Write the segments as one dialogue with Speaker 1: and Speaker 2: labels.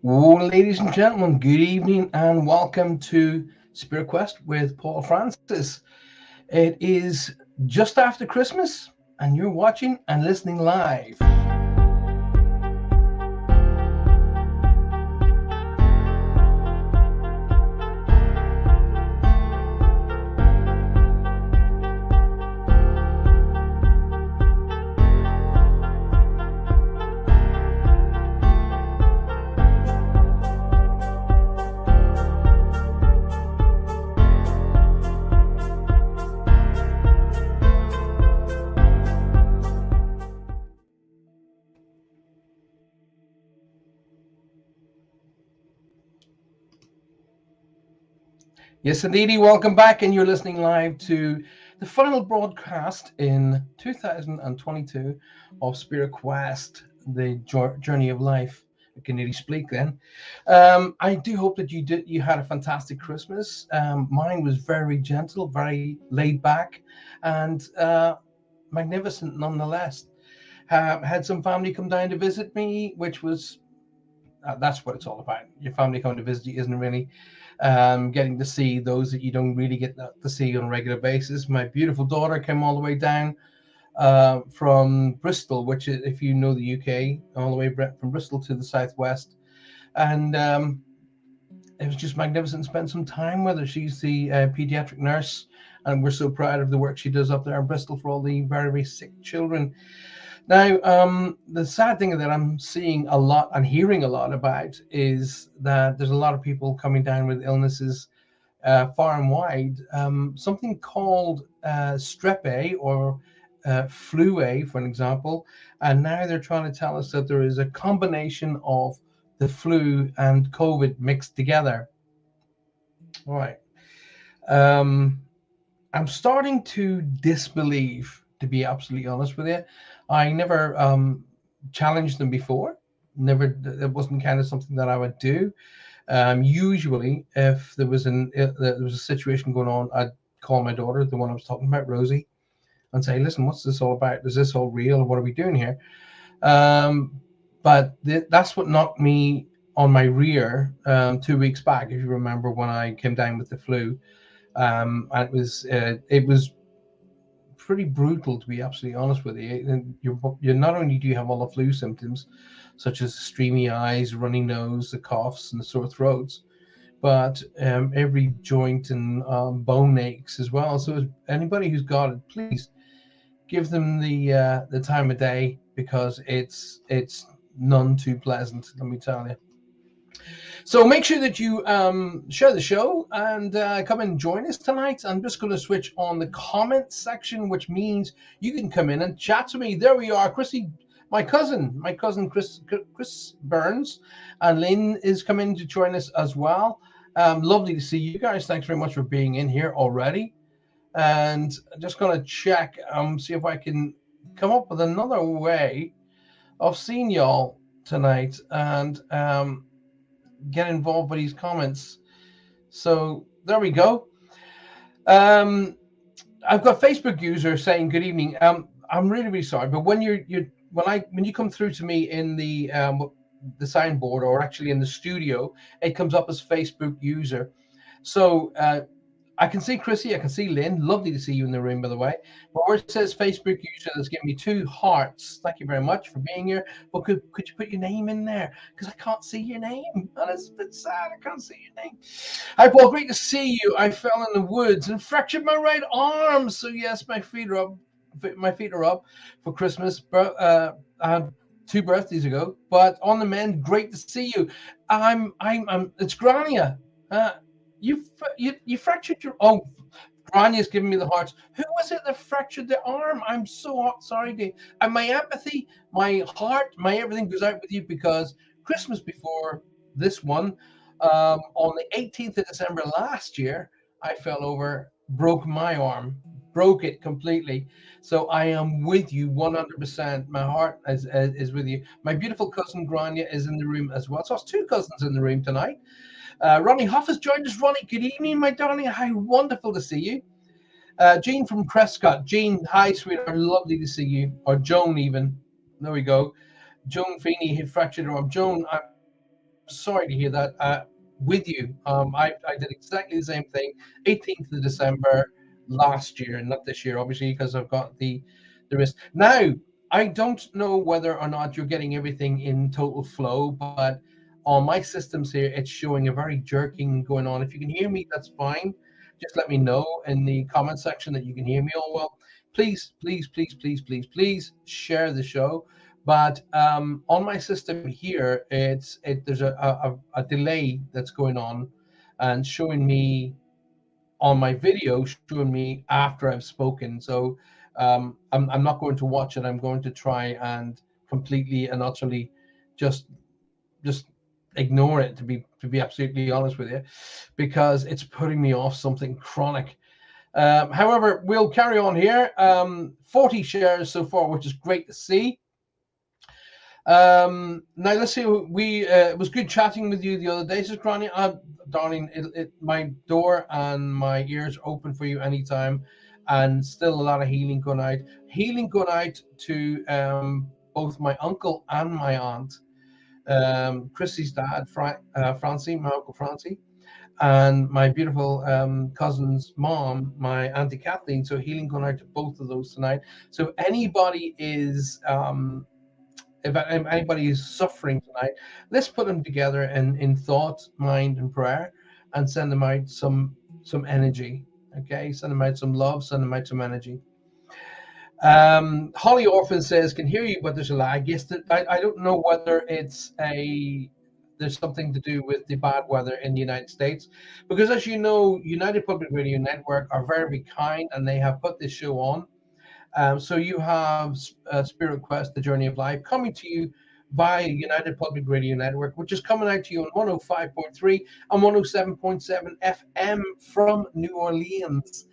Speaker 1: Well, ladies and gentlemen, good evening and welcome to Spirit Quest with Paul Francis. It is just after Christmas, and you're watching and listening live. Yes, indeedy, welcome back, and you're listening live to the final broadcast in 2022 of Spirit Quest, the journey of life. I can nearly speak then. I do hope that you had a fantastic Christmas. Mine was very gentle, very laid back, and magnificent nonetheless. Had some family come down to visit me, which was that's what it's all about. Your family coming to visit you isn't really getting to see those that you don't really get to see on a regular basis. My beautiful daughter came all the way down from Bristol, which is, if you know the UK, all the way from Bristol to the southwest. And it was just magnificent to spend some time with her. She's the pediatric nurse, and we're so proud of the work she does up there in Bristol for all the very, very sick children. Now, the sad thing that I'm seeing a lot and hearing a lot about is that there's a lot of people coming down with illnesses far and wide. Something called strep A or flu A, for an example, and now they're trying to tell us that there is a combination of the flu and COVID mixed together. All right. Um, I'm starting to disbelieve, to be absolutely honest with you. I never challenged them before. Never, it wasn't kind of something that I would do. Usually, if there was a situation going on, I'd call my daughter, the one I was talking about, Rosie, and say, "Listen, what's this all about? Is this all real? What are we doing here?" Um, but that's what knocked me on my rear 2 weeks back. If you remember when I came down with the flu, and it was pretty brutal, to be absolutely honest with you. And you're not only do you have all the flu symptoms, such as streamy eyes, runny nose, the coughs, and the sore throats, but every joint and bone aches as well. So anybody who's got it, please give them the time of day, because it's none too pleasant. Let me tell you. So make sure that you share the show and come and join us tonight. I'm just going to switch on the comment section, which means you can come in and chat to me. There we are, Chrissy, my cousin Chris Burns, and Lynn is coming to join us as well. Lovely to see you guys. Thanks very much for being in here already. And I'm just going to check, see if I can come up with another way of seeing y'all tonight, and get involved with these comments. So there we go. Um, I've got Facebook user saying good evening. I'm really really sorry, but when you come through to me in the signboard, or actually in the studio, it comes up as Facebook user. So I can see Chrissy, I can see Lynn. Lovely to see you in the room, by the way. But where it says Facebook user, that's given me two hearts. Thank you very much for being here. But could you put your name in there? Because I can't see your name. And it's a bit sad, I can't see your name. Hi, Paul. Great to see you. I fell in the woods and fractured my right arm. So, yes, my feet are up. My feet are up for Christmas. But I had 2 birthdays ago. But on the mend, great to see you. It's Grania. You fractured your. Oh, Granya's giving me the hearts. Who was it that fractured the arm? I'm so sorry, Dave. And my empathy, my heart, my everything goes out with you, because Christmas before this one, on the 18th of December last year, I fell over, broke my arm, broke it completely. So I am with you 100%. My heart is with you. My beautiful cousin Grania is in the room as well. So it's two cousins in the room tonight. Ronnie Huff has joined us. Ronnie, good evening, my darling. How wonderful to see you. Jean from Prescott. Jean, hi, sweetheart. Lovely to see you. Or Joan, even. There we go. Joan Feeney had fractured her arm. Joan, I'm so sorry. sorry to hear that. With you, I did exactly the same thing. 18th of December last year, not this year, obviously, because I've got the risk. Now, I don't know whether or not you're getting everything in total flow, but on my systems here, it's showing a very jerking going on. If you can hear me, that's fine. Just let me know in the comment section that you can hear me all well. Please, please, please, please, please, please share the show. But on my system here, there's a delay that's going on and showing me on my video, showing me after I've spoken. So I'm not going to watch it. I'm going to try and completely and utterly just just ignore it, to be absolutely honest with you, because it's putting me off something chronic. However, we'll carry on here. 40 shares so far, which is great to see. Now let's see. We it was good chatting with you the other day, says Granny. Darling, my door and my ears are open for you anytime, and still a lot of healing going out. Healing going out to both my uncle and my aunt. Chrissy's dad, Francie, my uncle Francie, and my beautiful cousin's mom, my auntie Kathleen. So healing going out to both of those tonight. So anybody is if anybody is suffering tonight, let's put them together in thought, mind, and prayer, and send them out some energy. Okay, send them out some love, send them out some energy. Holly Orphan says, "Can hear you, but there's a lag." Yes, I don't know whether there's something to do with the bad weather in the United States, because as you know, United Public Radio Network are very kind, and they have put this show on. So you have Spirit Quest, The Journey of Life, coming to you by United Public Radio Network, which is coming out to you on 105.3 and 107.7 FM from New Orleans.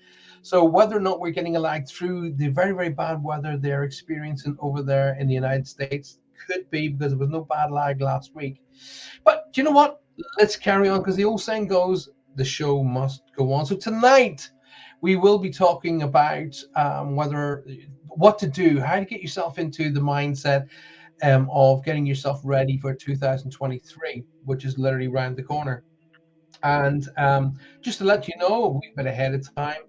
Speaker 1: So whether or not we're getting a lag through the very, very bad weather they're experiencing over there in the United States, could be because there was no bad lag last week. But do you know what? Let's carry on, because the old saying goes, the show must go on. So tonight, we will be talking about what to do, how to get yourself into the mindset of getting yourself ready for 2023, which is literally around the corner. And just to let you know a wee bit ahead of time,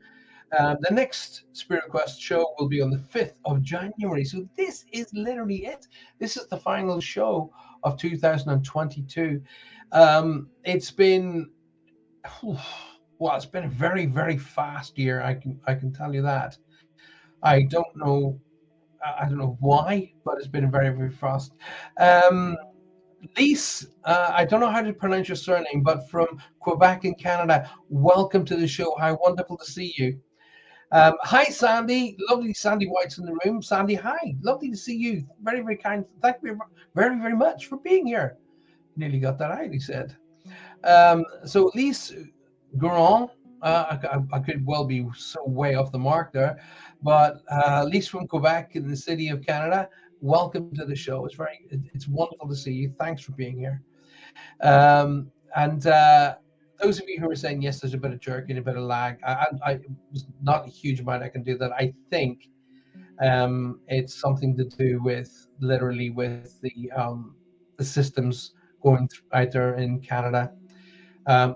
Speaker 1: the next Spirit Quest show will be on the 5th of January. So this is literally it. This is the final show of 2022. It's been... Well, it's been a very, very fast year. I can tell you that. I don't know. I don't know why, but it's been very, very fast. Lise, I don't know how to pronounce your surname, but from Quebec in Canada, welcome to the show. How wonderful to see you. Hi, Sandy. Lovely Sandy White's in the room. Sandy, hi. Lovely to see you. Very, very kind. Thank you very, very much for being here. Nearly got that out, he said. So Lise Grand, I could well be so way off the mark there, but Lise from Quebec in the city of Canada, welcome to the show. It's wonderful to see you. Thanks for being here. And those of you who are saying yes, there's a bit of jerking, a bit of lag. I was not a huge amount I can do that. I think it's something to do with literally with the systems going out there in Canada.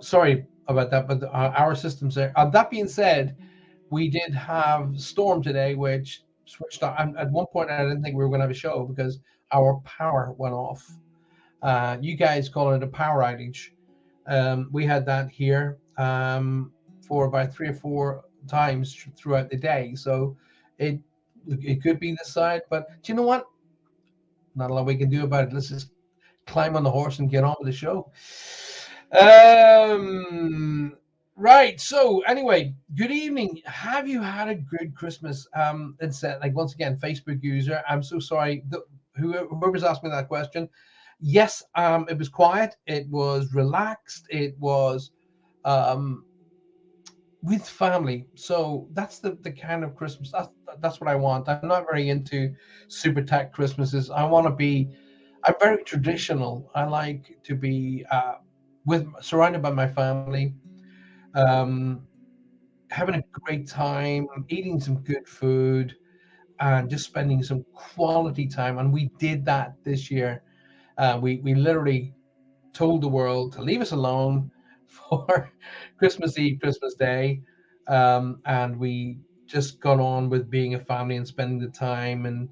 Speaker 1: Sorry about that, but our systems there. That being said, we did have storm today, which switched on. At one point, I didn't think we were going to have a show because our power went off. You guys call it a power outage. We had that here for about 3 or 4 times throughout the day. So it could be this side, but do you know what? Not a lot we can do about it. Let's just climb on the horse and get on with the show. Right. So anyway, good evening. Have you had a good Christmas? It's like once again, Facebook user. I'm so sorry. Whoever's asked me that question. Yes, it was quiet. It was relaxed. It was with family. So that's the kind of Christmas. That's what I want. I'm not very into super tech Christmases. I'm very traditional. I like to be surrounded by my family, having a great time, eating some good food, and just spending some quality time. And we did that this year. We literally told the world to leave us alone for Christmas Eve, Christmas Day, and we just got on with being a family and spending the time, and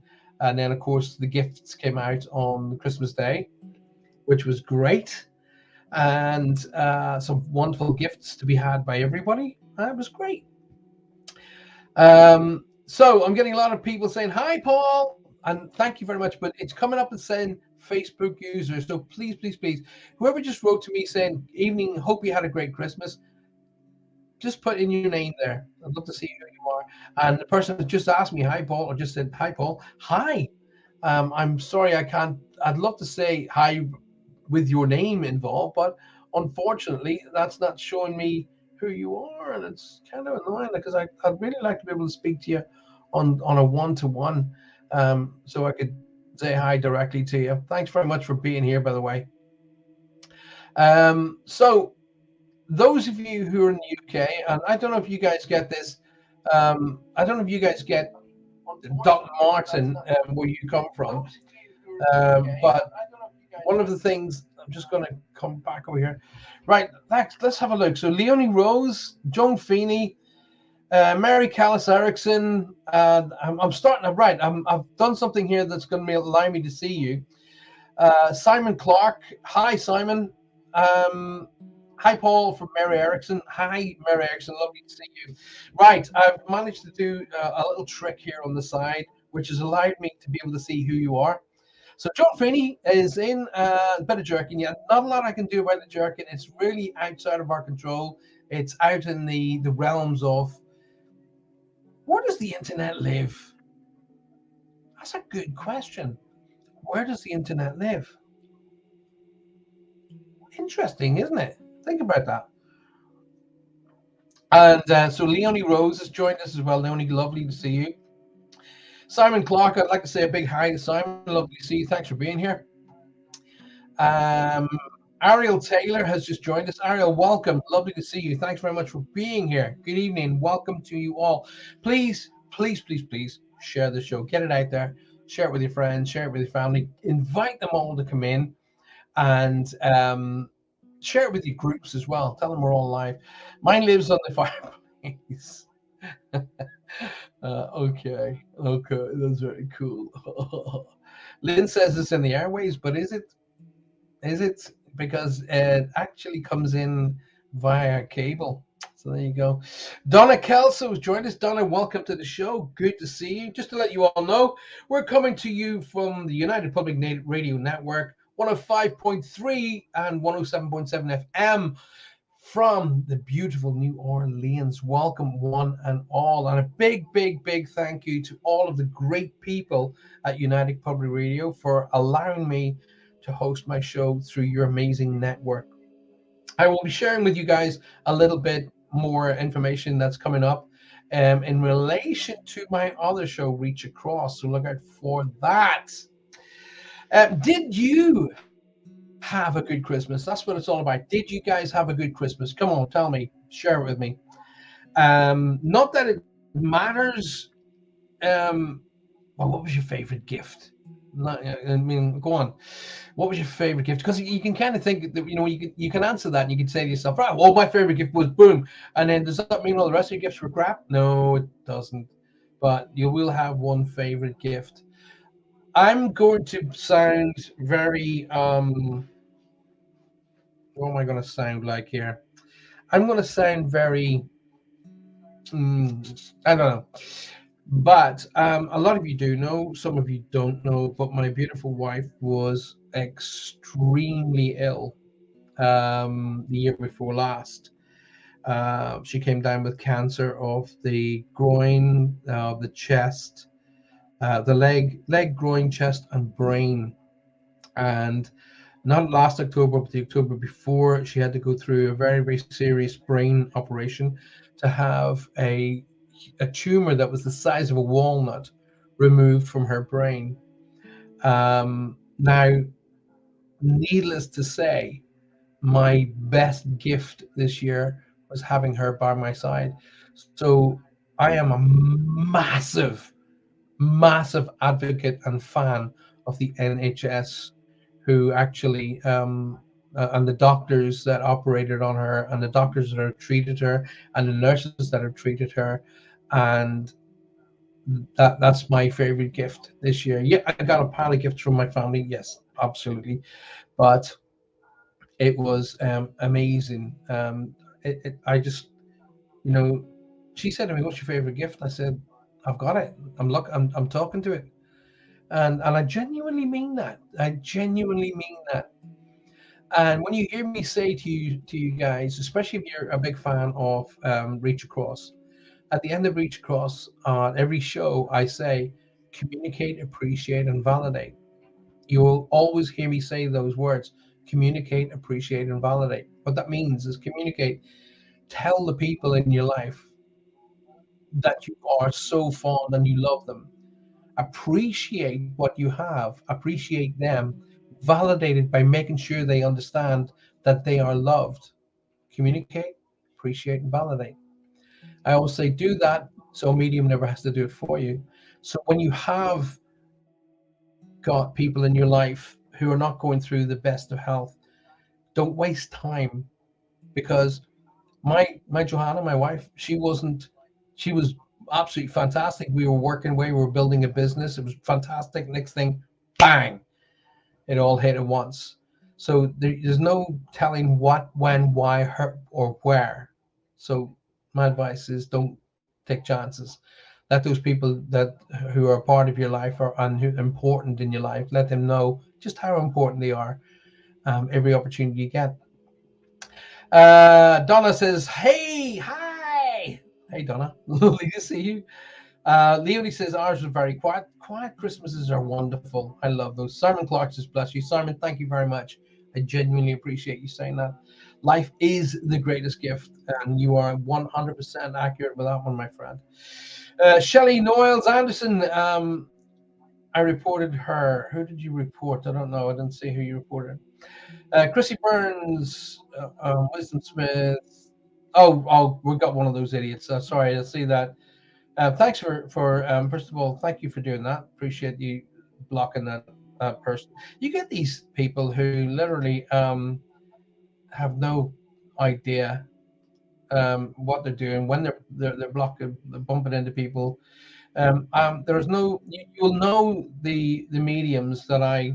Speaker 1: then of course the gifts came out on Christmas Day, which was great, and some wonderful gifts to be had by everybody. It was great. So I'm getting a lot of people saying hi, Paul, and thank you very much. But it's coming up and saying Facebook user. So please, please, please, whoever just wrote to me saying evening, hope you had a great Christmas, just put in your name there. I'd love to see who you are. And the person that just asked me hi, Paul, or just said hi, Paul, hi. I'm sorry I can't. I'd love to say hi with your name involved, but unfortunately, that's not showing me who you are, and it's kind of annoying because I'd really like to be able to speak to you on a one-to-one, so I could say hi directly to you. Thanks very much for being here, by the way. So those of you who are in the UK, and I don't know if you guys get this, I don't know if you guys get Dr. Martin, where you come from, but one of the things, I'm just going to come back over here. Right, let's have a look. So Leonie Rose, Joan Feeney, Mary Callis Erickson. I'm starting to write. I've done something here that's going to allow me to see you. Simon Clark. Hi, Simon. Hi, Paul from Mary Erickson. Hi, Mary Erickson. Lovely to see you. Right, I've managed to do a little trick here on the side, which has allowed me to be able to see who you are. So John Feeney is in a bit of jerking. Yeah, not a lot I can do about the jerking. It's really outside of our control. It's out in the realms of, where does the internet live? That's a good question. Where does the internet live? Interesting, isn't it? Think about that. And so Leonie Rose has joined us as well. Leonie, lovely to see you. Simon Clark, I'd like to say a big hi to Simon. Lovely to see you. Thanks for being here. Ariel Taylor has just joined us. Ariel, welcome. Lovely to see you. Thanks very much for being here. Good evening. Welcome to you all. Please, please, please, please share the show. Get it out there. Share it with your friends. Share it with your family. Invite them all to come in, and share it with your groups as well. Tell them we're all live. Mine lives on the fireplace. Okay, that's very cool. Lynn says it's in the airways, but is it? Is it? Because it actually comes in via cable. So there you go. Donna Kelso has joined us. Donna, welcome to the show. Good to see you. Just to let you all know, we're coming to you from the United Public Radio Network, 105.3 and 107.7 FM from the beautiful New Orleans. Welcome, one and all. And a big, big, big thank you to all of the great people at United Public Radio for allowing me to host my show through your amazing network. I will be sharing with you guys a little bit more information that's coming up in relation to my other show, Reach Across. So look out for that. Did you have a good Christmas? That's what it's all about. Did you guys have a good Christmas? Come on, tell me. Share it with me. Not that it matters. Well, what was your favorite gift? I mean, go on. What was your favorite gift? Because you can kind of think that, you can answer that and you can say to yourself, right, well, my favorite gift was boom. And then does that mean all the rest of your gifts were crap? No, it doesn't. But you will have one favorite gift. I'm going to sound very, what am I going to sound like here? I'm going to sound very, I don't know. But a lot of you do know, some of you don't know, but my beautiful wife was extremely ill the year before last. She came down with cancer of the groin, the chest, the leg, groin, chest, and brain. And not last October, but the October before, she had to go through a very, very serious brain operation to have a tumor that was the size of a walnut removed from her brain. Now, needless to say, my best gift this year was having her by my side. So I am a massive, massive advocate and fan of the NHS, who actually and the doctors that operated on her, and the doctors that have treated her, and the nurses that have treated her, and that's my favorite gift this year. Yeah, I got a pile of gifts from my family. Yes, absolutely, but it was amazing. I just, you know, she said to me, "What's your favorite gift?" I said, "I've got it. I'm talking to it." And I genuinely mean that. I genuinely mean that. And when you hear me say to you guys, especially if you're a big fan of Reach Across, at the end of Reach Across, on every show, I say, communicate, appreciate, and validate. You will always hear me say those words: communicate, appreciate, and validate. What that means is communicate. Tell the people in your life that you are so fond and you love them. Appreciate what you have, appreciate them, validate it by making sure they understand that they are loved. Communicate, appreciate, and validate. I always say do that so a medium never has to do it for you. So when you have got people in your life who are not going through the best of health, don't waste time, because my Johanna, my wife, she was absolutely fantastic. We were working away, we were building a business. It was fantastic. Next thing, bang, it all hit at once. So there's no telling what, when, why, her, or where. So my advice is don't take chances. Let those people that who are part of your life are and who are important in your life, let them know just how important they are. Every opportunity you get. Donna says, "Hey, hi, hey Donna, lovely to see you." Leonie says, "Ours was very quiet. Quiet Christmases are wonderful. I love those." Simon Clark says, "Bless you, Simon. Thank you very much. I genuinely appreciate you saying that. Life is the greatest gift, and you are 100% accurate with that one, my friend." Shelley Noyles Anderson. I reported her. Who did you report? I don't know. I didn't see who you reported. Chrissy Burns, Wisdom Smith. Oh, we got one of those idiots. Sorry, I see that. Thanks for first of all, thank you for doing that. Appreciate you blocking that person. You get these people who literally have no idea what they're doing when they're blocking, they're bumping into people. There's no you'll know the mediums that I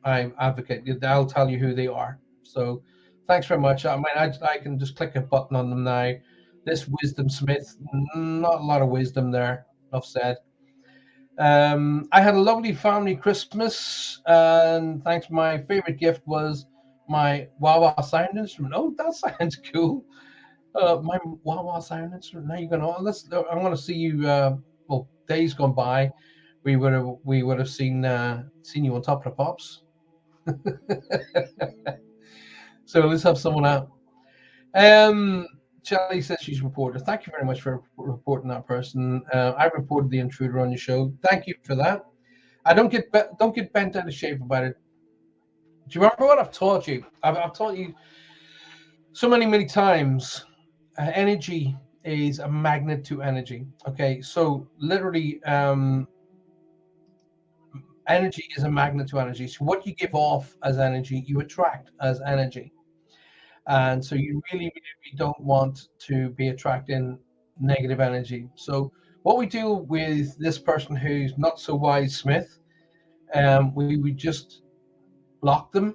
Speaker 1: advocate. I'll tell you who they are. So thanks very much. I mean, I can just click a button on them now. This Wisdom Smith, not a lot of wisdom there. Enough said. I had a lovely family Christmas, and thanks. My favorite gift was my Wawa sound instrument. Oh, that sounds cool. My Wawa sound instrument. Now you're gonna. Let's. I want to see you. Well, days gone by, we would have seen you on Top of the Pops. So let's have someone out. Um, Shelley says she's reported. Thank you very much for reporting that person. I reported the intruder on your show. Thank you for that. I don't get bent out of shape about it. Do you remember what I've taught you? I've taught you so many times. Energy is a magnet to energy. Okay, so literally, energy is a magnet to energy. So what you give off as energy, you attract as energy. And so you really don't want to be attracting negative energy. So what we do with this person who's not so wise, Smith, we would just block them.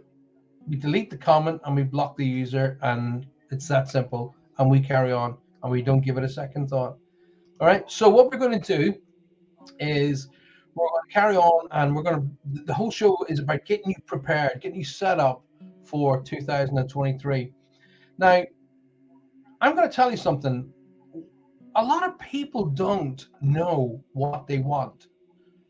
Speaker 1: We delete the comment and we block the user, and it's that simple. And we carry on, and we don't give it a second thought. All right. So what we're going to do is we're going to carry on, and we're going to. The whole show is about getting you prepared, getting you set up for 2023. Now, I'm going to tell you something. A lot of people don't know what they want.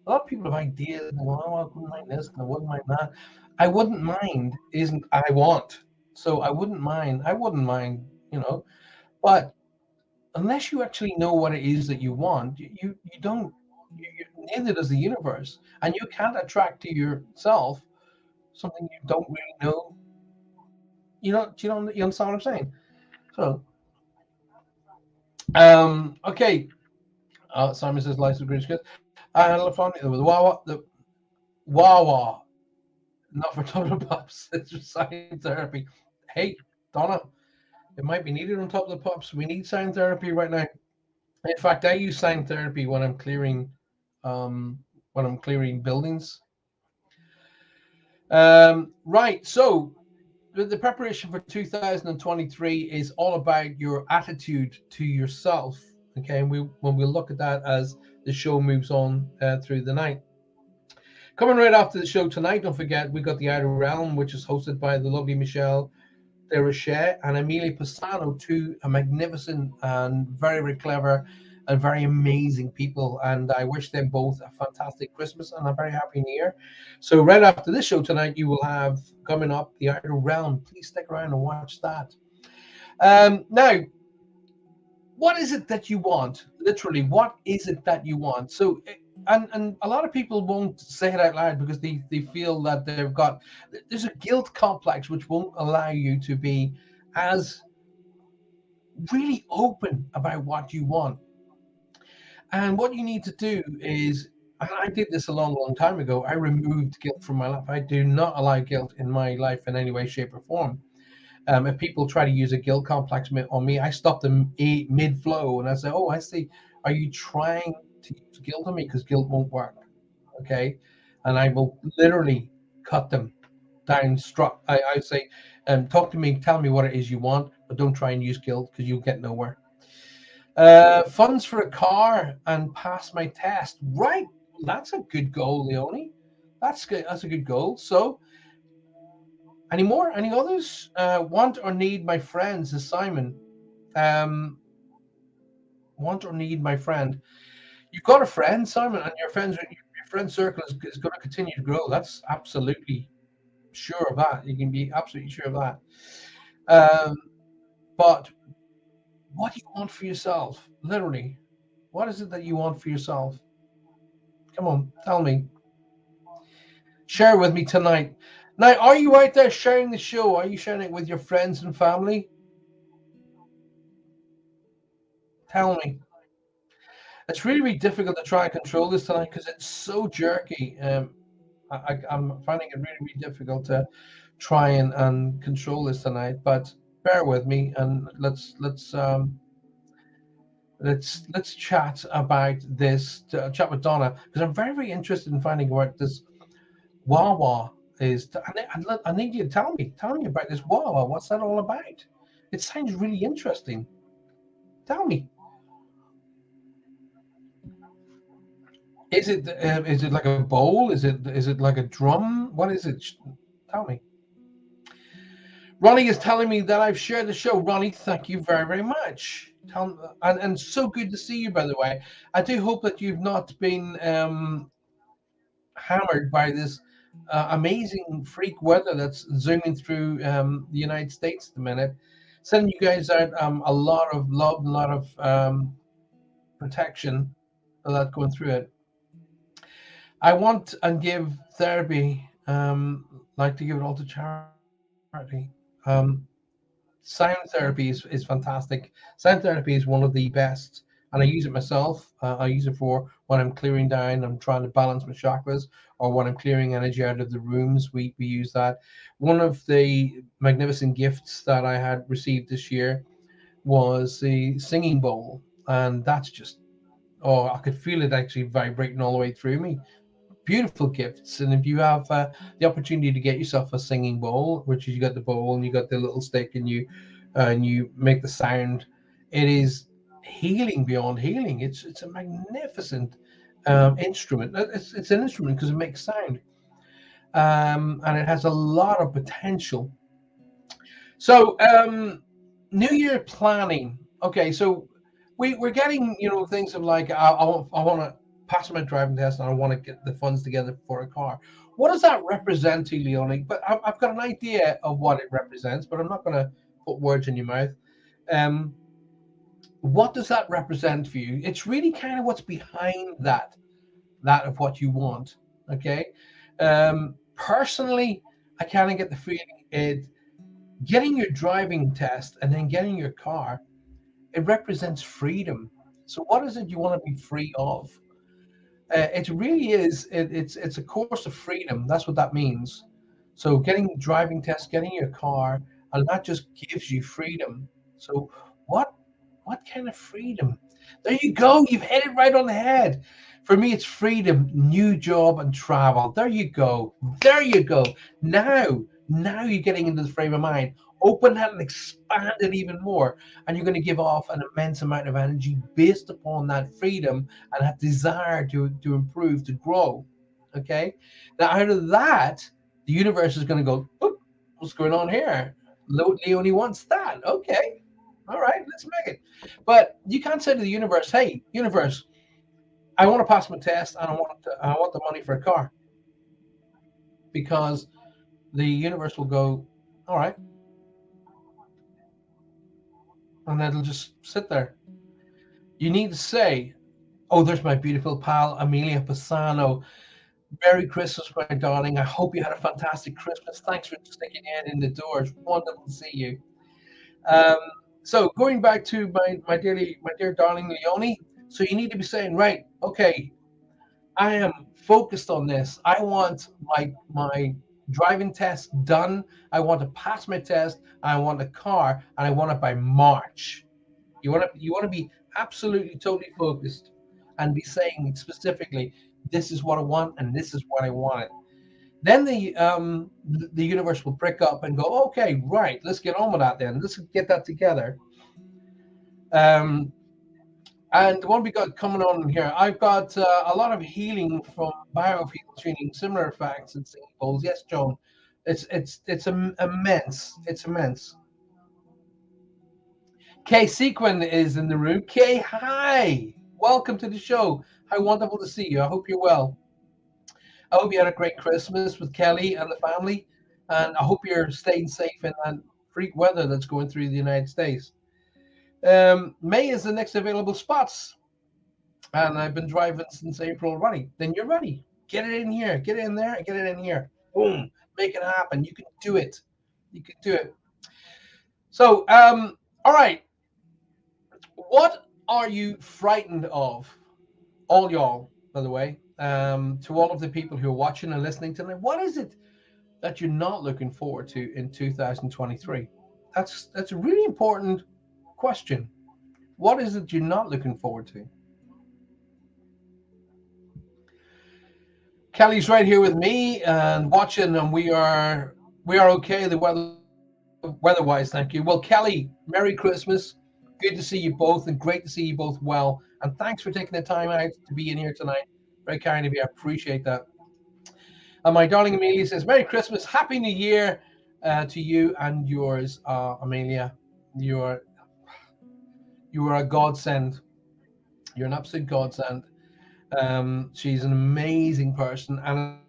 Speaker 1: A lot of people have ideas. Well, I wouldn't mind this, and I wouldn't mind that. I wouldn't mind isn't I want. So I wouldn't mind. I wouldn't mind, But unless you actually know what it is that you want, you don't. Neither does the universe, and you can't attract to yourself something you don't really know. You understand what I'm saying? So, okay. Simon says, "Life's a great good." And the Wawa, the Wawa. not for top of the pops. It's for sign therapy. Hey, Donna, it might be needed on top of the pops. We need sign therapy right now. In fact, I use sign therapy um, when I'm clearing buildings. Right. So the preparation for 2023 is all about your attitude to yourself. Okay, and we when we look at that as the show moves on through the night. Coming right after the show tonight, don't forget we got the Outer Realm, which is hosted by the lovely Michelle De Rocher and Amelia Pisano, two magnificent and very, very clever and very amazing people. And I wish them both a fantastic Christmas and a very happy New Year. So, right after this show tonight, you will have coming up the Outer Realm. Please stick around and watch that. Now, what is it that you want? Literally, what is it that you want? So, and a lot of people won't say it out loud because they feel that there's a guilt complex which won't allow you to be as really open about what you want. And what you need to do is, and I did this a long, long time ago. I removed guilt from my life. I do not allow guilt in my life in any way, shape, or form. If people try to use a guilt complex on me, I stop them mid flow and I say, "Oh, I see. Are you trying to use guilt on me? Because guilt won't work." Okay, and I will literally cut them down. Struck. I say, talk to me. Tell me what it is you want, but don't try and use guilt because you'll get nowhere. Funds for a car and pass my test. Right, that's a good goal, Leonie. That's good. That's a good goal. So, any more? Any others? Want or need my friends is Simon. Um, want or need my friend. You've got a friend, Simon, and your friend circle is going to continue to grow. That's absolutely sure of that. You can be absolutely sure of that. Um, but what do you want for yourself? Literally, what is it that you want for yourself? Come on, tell me. Share with me tonight. Now, are you out there sharing the show? Are you sharing it with your friends and family? Tell me. It's really, really difficult to try and control this tonight because it's so jerky. I'm finding it really, really difficult to try and control this tonight. But bear with me and let's chat about this. Chat with Donna because I'm very, very interested in finding out this Wawa is. I need you to tell me about this Wawa. What's that all about? It sounds really interesting. Tell me. Is it like a bowl? Is it like a drum? What is it? Tell me. Ronnie is telling me that I've shared the show. Ronnie, thank you very, very much. And so good to see you, by the way. I do hope that you've not been hammered by this amazing freak weather that's zooming through the United States at the minute. Sending you guys out a lot of love, a lot of protection for that going through it. I want and give therapy, like to give it all to charity. Sound therapy is fantastic. Sound therapy is one of the best, and I use it myself. I use it for when I'm clearing down, I'm trying to balance my chakras, or when I'm clearing energy out of the rooms. We use that. One of the magnificent gifts that I had received this year was the singing bowl, and that's just I could feel it actually vibrating all the way through me. Beautiful gifts. And if you have the opportunity to get yourself a singing bowl, which is you got the bowl and you got the little stick and you make the sound, it is healing beyond healing. It's a magnificent instrument. It's an instrument because it makes sound, and it has a lot of potential. So New Year planning. Okay, so we're getting things of like I want to pass my driving test and I want to get the funds together for a car. What does that represent to you, Leonie? But I've got an idea of what it represents, but I'm not going to put words in your mouth. Um, what does that represent for you? It's really kind of what's behind that of what you want. Okay. Personally, I kind of get the feeling it getting your driving test and then getting your car, it represents freedom. So what is it you want to be free of? It really is. It's a course of freedom. That's what that means. So getting driving tests, getting your car, and that just gives you freedom. So what what kind of freedom? There you go. You've hit it right on the head. For me, it's freedom, new job, and travel. There you go. There you go. Now you're getting into the frame of mind. Open that and expand it even more. And you're going to give off an immense amount of energy based upon that freedom and that desire to improve, to grow. Okay. Now, out of that, the universe is going to go, "Oop, what's going on here? Leonie wants that. Okay. All right, let's make it." But you can't say to the universe, "Hey, universe, I want to pass my test and I want the money for a car," because the universe will go, "All right," and it'll just sit there. You need to say, "Oh, there's my beautiful pal Amelia Pisano. Merry Christmas, my darling. I hope you had a fantastic Christmas. Thanks for sticking your head in the door. It's wonderful to see you." Um, so going back to my dear darling Leonie. So you need to be saying, right, okay, I am focused on this. I want my driving test done. I want to pass my test. I want a car, and I want it by March. You want to be absolutely totally focused, and be saying specifically, this is what I want, and this is what I want. Then the universe will prick up and go, okay, right, let's get on with that. Then let's get that together. Um, And what we got coming on here, I've got a lot of healing from biofield training, similar facts and singles. Yes, Joan, immense. It's immense. Kay Sequin is in the room. Kay, hi, welcome to the show. How wonderful to see you. I hope you're well. I hope you had a great Christmas with Kelly and the family, and I hope you're staying safe in that freak weather that's going through the United States. May is the next available spots. And I've been driving since April already. Then you're ready. Get it in here, get it in there, get it in here. Boom, make it happen. You can do it. You can do it. So, all right. What are you frightened of? All y'all, by the way, to all of the people who are watching and listening tonight, what is it that you're not looking forward to in 2023? That's a really important question. What is it you're not looking forward to? Kelly's right here with me and watching, and we are okay. The weather-wise, thank you. Well, Kelly, Merry Christmas. Good to see you both, and great to see you both well. And thanks for taking the time out to be in here tonight. Very kind of you. I appreciate that. And my darling Amelia says, "Merry Christmas, Happy New Year to you and yours, Amelia. You are you are a godsend. You're an absolute godsend." She's an amazing person, and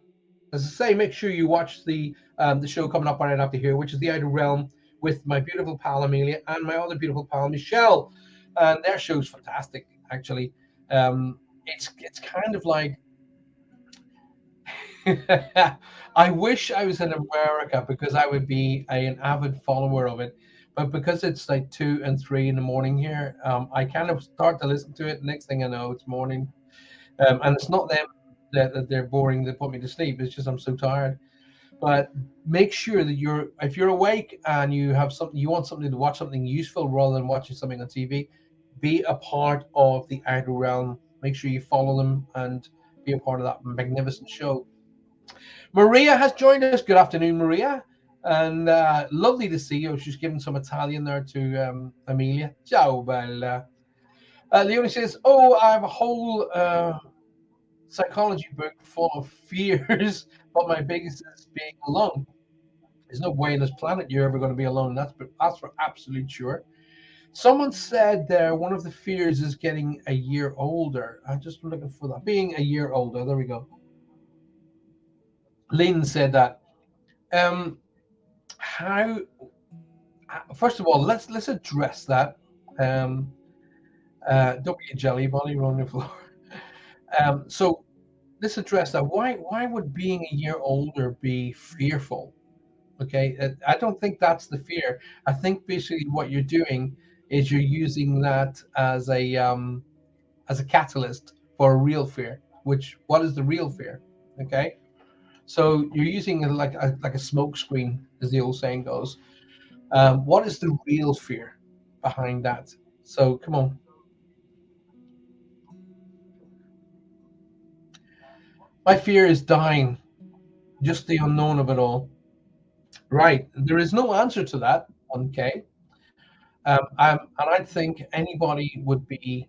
Speaker 1: as I say, make sure you watch the show coming up right after here, which is the Outer Realm with my beautiful pal Amelia and my other beautiful pal Michelle, and their show's fantastic. Actually, it's kind of like I wish I was in America because I would be an avid follower of it. But because it's like 2 and 3 in the morning here, I kind of start to listen to it. Next thing I know, it's morning. And it's not them that they're boring that put me to sleep. It's just I'm so tired. But make sure that if you're awake and you have something, you want something to watch, something useful rather than watching something on TV, be a part of the Outer Realm. Make sure you follow them and be a part of that magnificent show. Maria has joined us. Good afternoon, Maria. And lovely to see you. She's giving some Italian there to Amelia. Ciao, bella. Leonie says, "Oh, I have a whole psychology book full of fears, but my biggest is being alone. There's no way on this planet you're ever going to be alone. That's for absolute sure." Someone said there one of the fears is getting a year older. I'm just looking for that. Being a year older. There we go. Lynn said that. Um, how? First of all, let's address that. Um, don't be a jelly bunny on the floor. So let's address that. Why would being a year older be fearful? Okay, I don't think that's the fear. I think basically what you're doing is you're using that as a catalyst for a real fear. Which what is the real fear? Okay, So you're using it like a smoke screen, as the old saying goes. What is the real fear behind that? So come on. My fear is dying, just the unknown of it all. Right. There is no answer to that. Okay. And I think anybody would be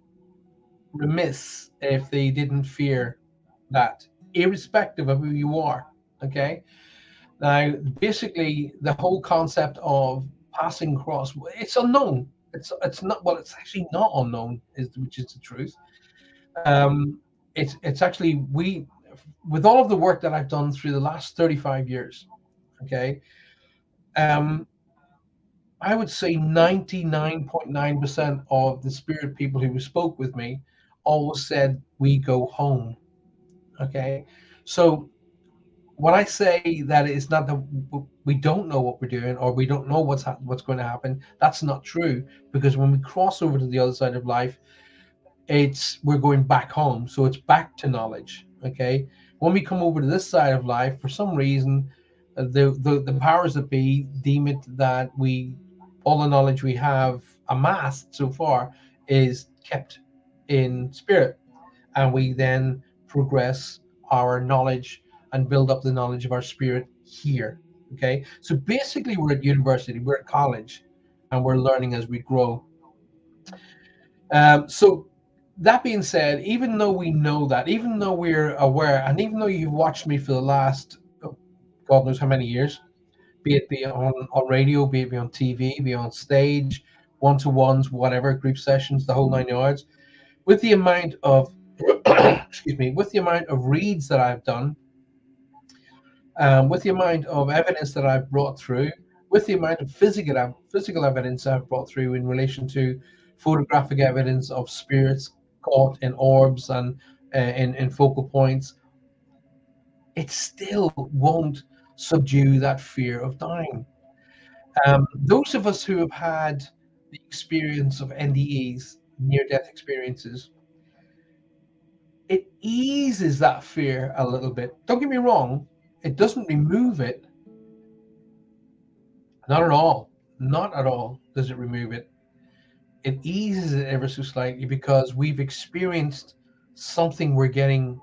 Speaker 1: remiss if they didn't fear that, irrespective of who you are. Okay. Now, basically, the whole concept of passing across, it's unknown. It's not, well, it's actually not unknown, which is the truth. Um, it's actually, with all of the work that I've done through the last 35 years, okay, um, I would say 99.9% of the spirit people who spoke with me always said, we go home. Okay. So when I say that it's not that we don't know what we're doing or we don't know what's going to happen, that's not true. Because when we cross over to the other side of life, it's we're going back home, so it's back to knowledge. Okay, when we come over to this side of life, for some reason, the powers that be deem it that we all the knowledge we have amassed so far is kept in spirit, and we then progress our knowledge and build up the knowledge of our spirit here. Okay, so basically, we're at university, we're at college, and we're learning as we grow. So that being said, even though we know that, even though we're aware, and even though you've watched me for the last God knows how many years, be on radio, be it be on TV, be on stage, one to ones, whatever, group sessions, the whole 9 yards, with the amount of excuse me, with the amount of reads that I've done, with the amount of evidence that I've brought through, with the amount of physical evidence I've brought through in relation to photographic evidence of spirits caught in orbs and in focal points, it still won't subdue that fear of dying. Those of us who have had the experience of NDEs, near-death experiences, it eases that fear a little bit. Don't get me wrong, it doesn't remove it. Not at all. Not at all does it remove it. It eases it ever so slightly because we've experienced something we're getting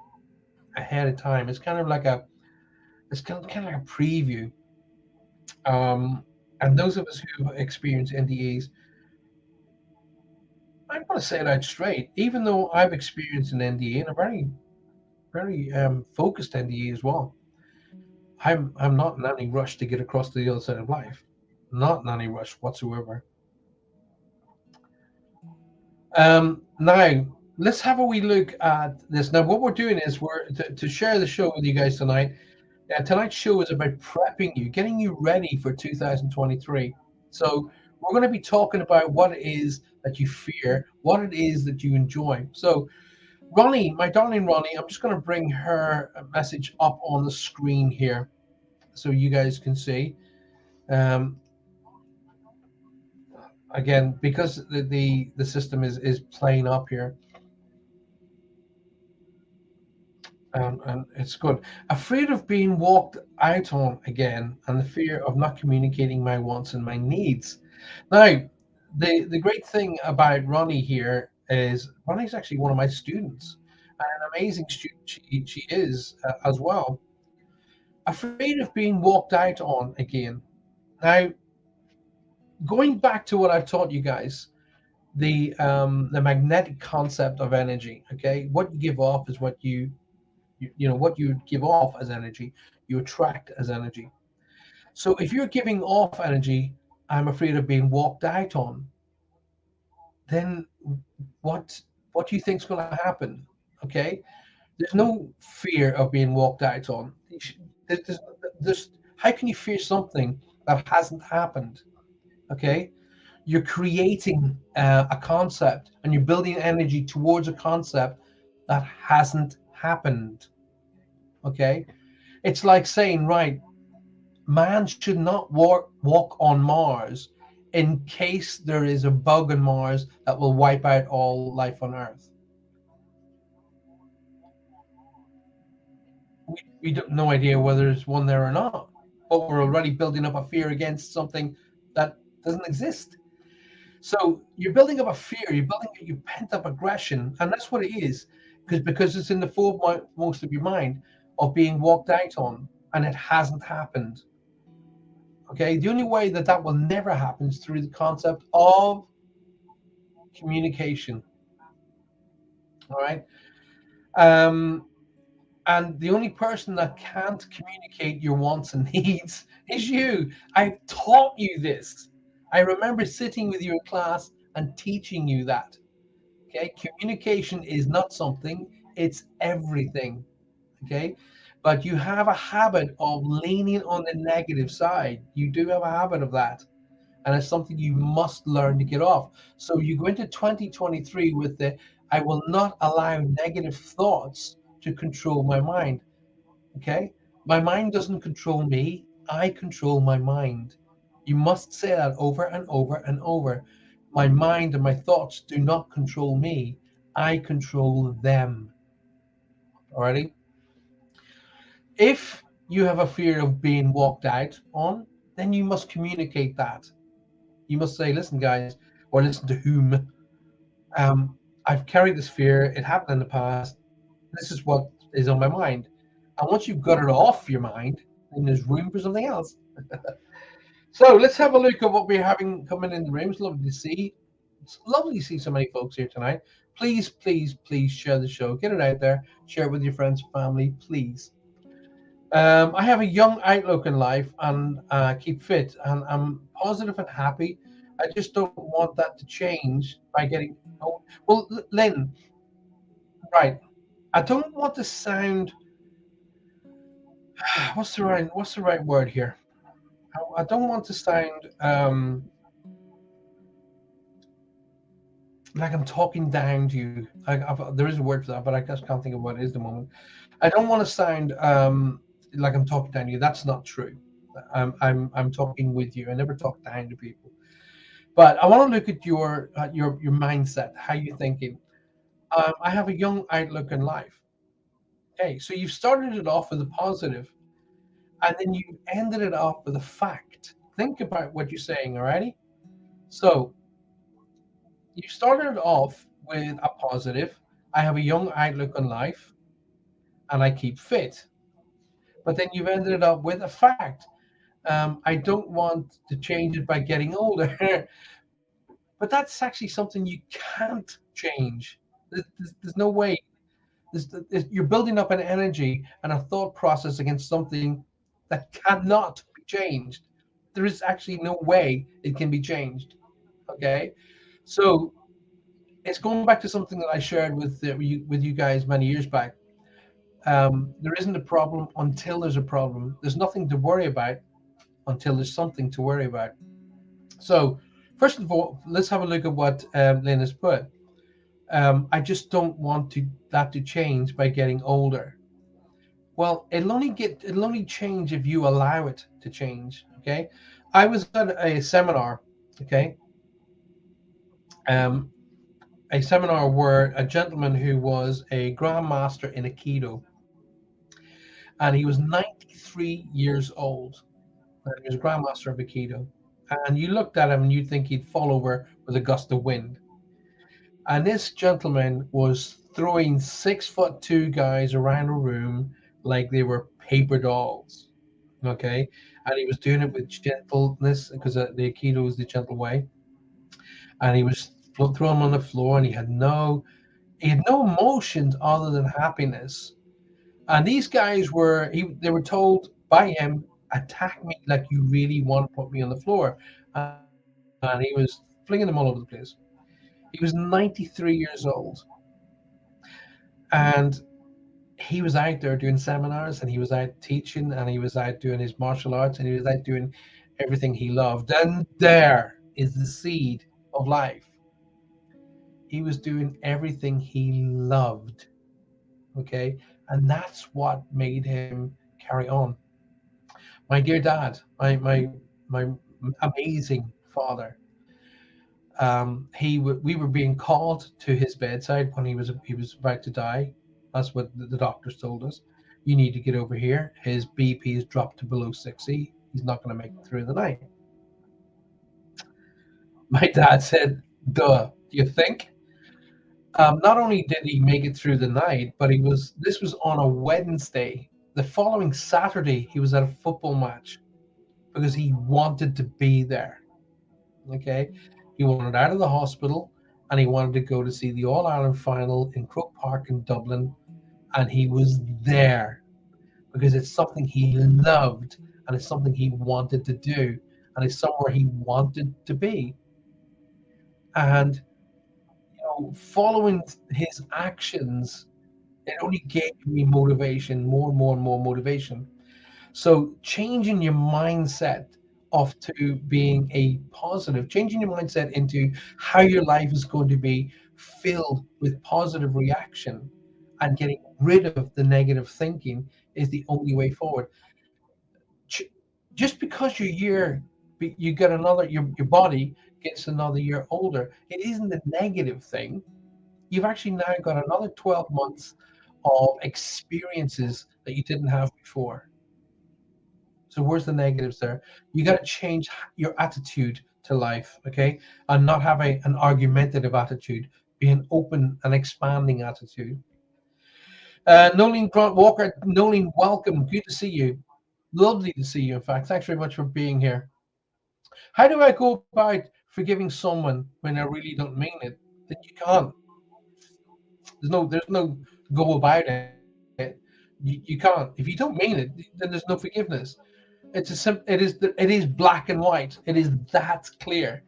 Speaker 1: ahead of time. It's kind of like a preview. Um, and those of us who experience NDEs, I'm going to say it out straight. Even though I've experienced an NDE and a very focused NDE as well, I'm not in any rush to get across to the other side of life. Not in any rush whatsoever. Now, let's have a wee look at this. Now, what we're doing is we're to share the show with you guys tonight. Tonight's show is about prepping you, getting you ready for 2023. So, we're going to be talking about what it is that you fear, what it is that you enjoy. So, Ronnie, my darling Ronnie, I'm just going to bring her message up on the screen here so you guys can see. Um, Again, because the system is playing up here. And it's good. Afraid of being walked out on again, and the fear of not communicating my wants and my needs. Now, the great thing about Ronnie here is Ronnie's actually one of my students, an amazing student she is as well. Afraid of being walked out on again. Now, going back to what I've taught you guys, the magnetic concept of energy. Okay, what you give off is what you know what you give off as energy you attract as energy. So if you're giving off energy, I'm afraid of being walked out on, then what what do you think's going to happen? Okay, there's no fear of being walked out on. There's, there's, how can you fear something that hasn't happened? Okay, you're creating a concept and you're building energy towards a concept that hasn't happened. Okay, it's like saying, right, man should not walk on Mars in case there is a bug on Mars that will wipe out all life on Earth. we don't no idea whether there's one there or not, but we're already building up a fear against something that doesn't exist. So you're building up a fear, you're building up your pent up aggression, and that's what it is, because it's in the foremost of your mind of being walked out on, and it hasn't happened. Okay, the only way that that will never happen is through the concept of communication. All right, um, and the only person that can't communicate your wants and needs is you. I've taught you this. I remember sitting with you in class and teaching you that. Okay, communication is not something, it's everything. Okay, but you have a habit of leaning on the negative side. You do have a habit of that, and it's something you must learn to get off. So you go into 2023 with the I will not allow negative thoughts to control my mind. Okay, my mind doesn't control me, I control my mind. You must say that over and over and over. My mind and my thoughts do not control me, I control them. Alrighty, if you have a fear of being walked out on, then you must communicate that. You must say, listen guys, or listen to whom, um, I've carried this fear, it happened in the past, this is what is on my mind. And once you've got it off your mind, then there's room for something else. So let's have a look at what we're having coming in the room. It's lovely to see. It's lovely to see so many folks here tonight. Please, please, please share the show. Get it out there. Share it with your friends and family, please. I have a young outlook in life and keep fit, and I'm positive and happy. I just don't want that to change by getting old. Well, Lynn, right. I don't want to sound. What's the right word here? I don't want to sound like I'm talking down to you. There is a word for that, but I just can't think of what it is at the moment. I don't want to sound like I'm talking down to you. That's not true. I'm talking with you. I never talk down to people. But I want to look at your mindset, how you're thinking. I have a young outlook in life. Okay, so you've started it off with a positive, and then you ended it off with a fact. Think about what you're saying, alrighty? So you started off with a positive. I have a young outlook on life and I keep fit. But then you've ended up with a fact. I don't want to change it by getting older. But that's actually something you can't change. There's no way. You're building up an energy and a thought process against something that cannot be changed. There is actually no way it can be changed. Okay, so it's going back to something that I shared with you guys many years back. There isn't a problem until there's a problem. There's nothing to worry about until there's something to worry about. So, first of all, let's have a look at what Lynn has put. I just don't want that to change by getting older. Well, it'll only change if you allow it to change. Okay, I was at a seminar. Okay, um, a seminar where a gentleman who was a grandmaster in Aikido, and he was 93 years old. And he was a grandmaster of Aikido. And you looked at him and you'd think he'd fall over with a gust of wind. And this gentleman was throwing 6'2" guys around a room like they were paper dolls. Okay. And he was doing it with gentleness because the Aikido is the gentle way. And he was throwing them on the floor and he had no emotions other than happiness. And these guys they were told by him, attack me like you really want to put me on the floor. And he was flinging them all over the place. He was 93 years old. And he was out there doing seminars and he was out teaching and he was out doing his martial arts and he was out doing everything he loved. And there is the seed of life. He was doing everything he loved. Okay. And that's what made him carry on. My dear dad, my amazing father. We were being called to his bedside when he was about to die. That's what the doctors told us. You need to get over here. His BP has dropped to below 60. He's not going to make it through the night. My dad said, duh, do you think? Not only did he make it through the night, but this was on a Wednesday. The following Saturday, he was at a football match because he wanted to be there. Okay. He wanted out of the hospital and he wanted to go to see the All Ireland final in Croke Park in Dublin. And he was there because it's something he loved and it's something he wanted to do and it's somewhere he wanted to be. And following his actions, it only gave me motivation, more and more and more motivation. So changing your mindset off to being a positive, changing your mindset into how your life is going to be filled with positive reaction and getting rid of the negative thinking is the only way forward. Just because you get another, your body gets another year older, it isn't a negative thing. You've actually now got another 12 months of experiences that you didn't have before. So where's the negatives there? You got to change your attitude to life, okay? And not have an argumentative attitude, be an open and expanding attitude. Nolene Grant Walker, Nolene, welcome. Good to see you. Lovely to see you, in fact. Thanks very much for being here. How do I go about forgiving someone when I really don't mean it? Then you can't. There's no go about it. You can't. If you don't mean it, then there's no forgiveness. It is black and white. It is that clear.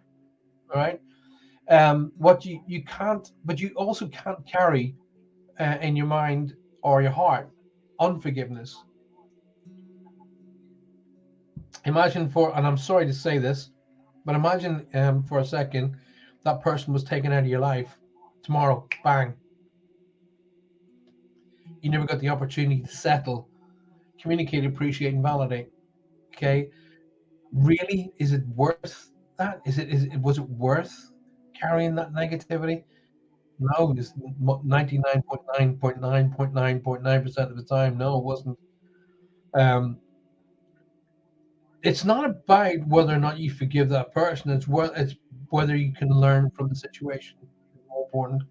Speaker 1: All right. What you can't, but you also can't carry in your mind or your heart unforgiveness. Imagine and I'm sorry to say this, but imagine for a second that person was taken out of your life tomorrow. Bang. You never got the opportunity to settle, communicate, appreciate, and validate. Okay. Really, is it worth that? Was it worth carrying that negativity? No, it's 99.9.9.9.9% of the time. No, it wasn't. Um, it's not about whether or not you forgive that person. It's whether you can learn from the situation. It's more important.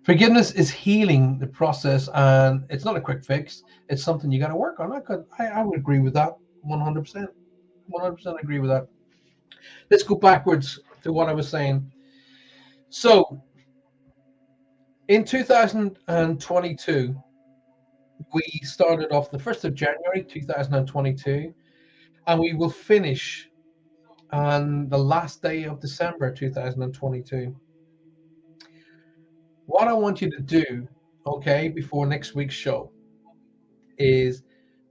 Speaker 1: Forgiveness is healing the process, and it's not a quick fix. It's something you got to work on. I would agree with that 100%. 100% agree with that. Let's go backwards to what I was saying. So, in 2022, we started off the 1st of January 2022, and we will finish on the last day of December 2022. What I want you to do, okay, before next week's show is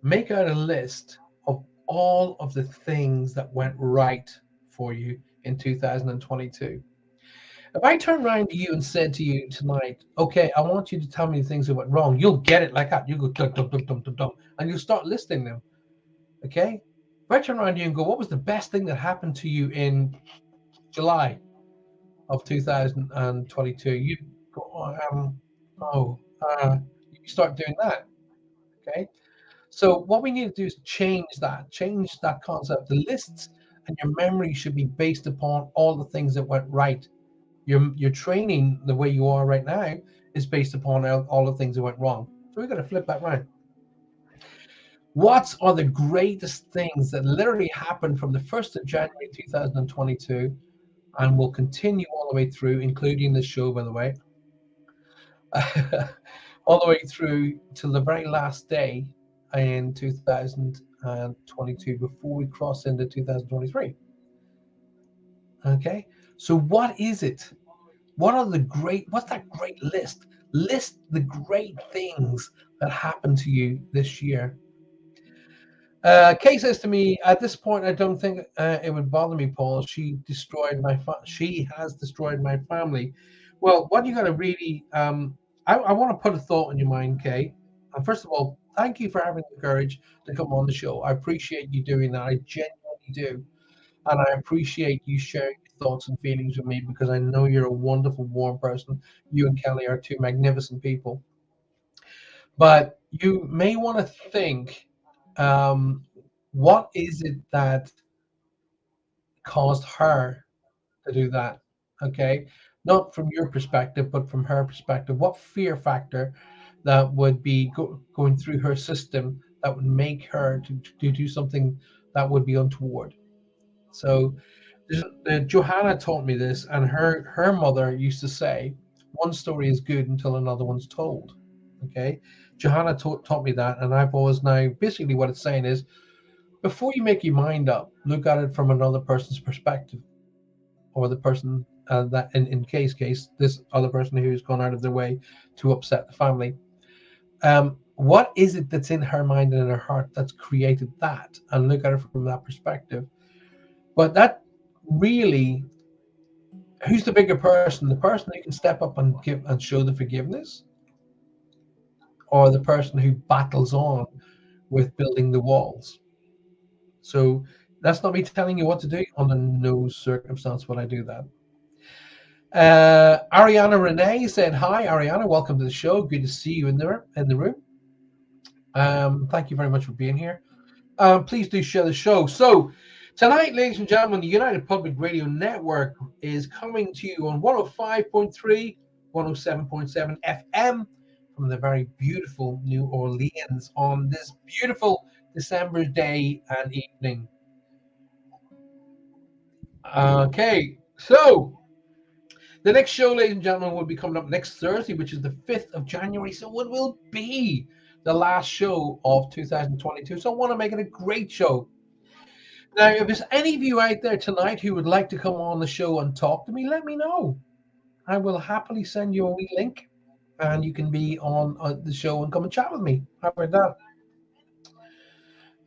Speaker 1: make out a list of all of the things that went right for you in 2022. If I turn around to you and said to you tonight, okay, I want you to tell me the things that went wrong, you'll get it like that. You go dum dum dum dum dum dum, and you'll start listing them. Okay. If I turn around to you and go, what was the best thing that happened to you in July of 2022? You go, you start doing that. Okay. So what we need to do is change that concept. The lists and your memory should be based upon all the things that went right. Your training, the way you are right now, is based upon all the things that went wrong. So we've got to flip that right. What are the greatest things that literally happened from the 1st of January 2022 and will continue all the way through, including the show, by the way, all the way through till the very last day in 2022 before we cross into 2023. Okay, so what is it? What's that great list? List the great things that happened to you this year. Kay says to me, at this point, I don't think it would bother me, Paul. She has destroyed my family. Well, what you got to really, I want to put a thought in your mind, Kay. And first of all, thank you for having the courage to come on the show. I appreciate you doing that. I genuinely do. And I appreciate you sharing your thoughts and feelings with me because I know you're a wonderful, warm person. You and Kelly are two magnificent people. But you may want to think, um, what is it that caused her to do that? Okay, not from your perspective, but from her perspective. What fear factor that would be going through her system that would make her to do something that would be untoward? So Johanna taught me this, and her mother used to say, "One story is good until another one's told." Okay, Johanna taught me that, and I've always now basically what it's saying is, before you make your mind up, look at it from another person's perspective, or the person that in case this other person who's gone out of their way to upset the family. What is it that's in her mind and in her heart that's created that? And look at it from that perspective. But that really, who's the bigger person? The person who can step up and give and show the forgiveness, or the person who battles on with building the walls? So that's not me telling you what to do. Under no circumstance would I do that. Ariana Renee said, "Hi, Ariana. Welcome to the show. Good to see you in the room. Thank you very much for being here. Please do share the show." So tonight, ladies and gentlemen, the United Public Radio Network is coming to you on 105.3, 107.7 FM from the very beautiful New Orleans on this beautiful December day and evening. Okay, so the next show, ladies and gentlemen, will be coming up next Thursday, which is the 5th of January. So it will be the last show of 2022. So I want to make it a great show. Now, if there's any of you out there tonight who would like to come on the show and talk to me, let me know. I will happily send you a wee link, and you can be on the show and come and chat with me. How about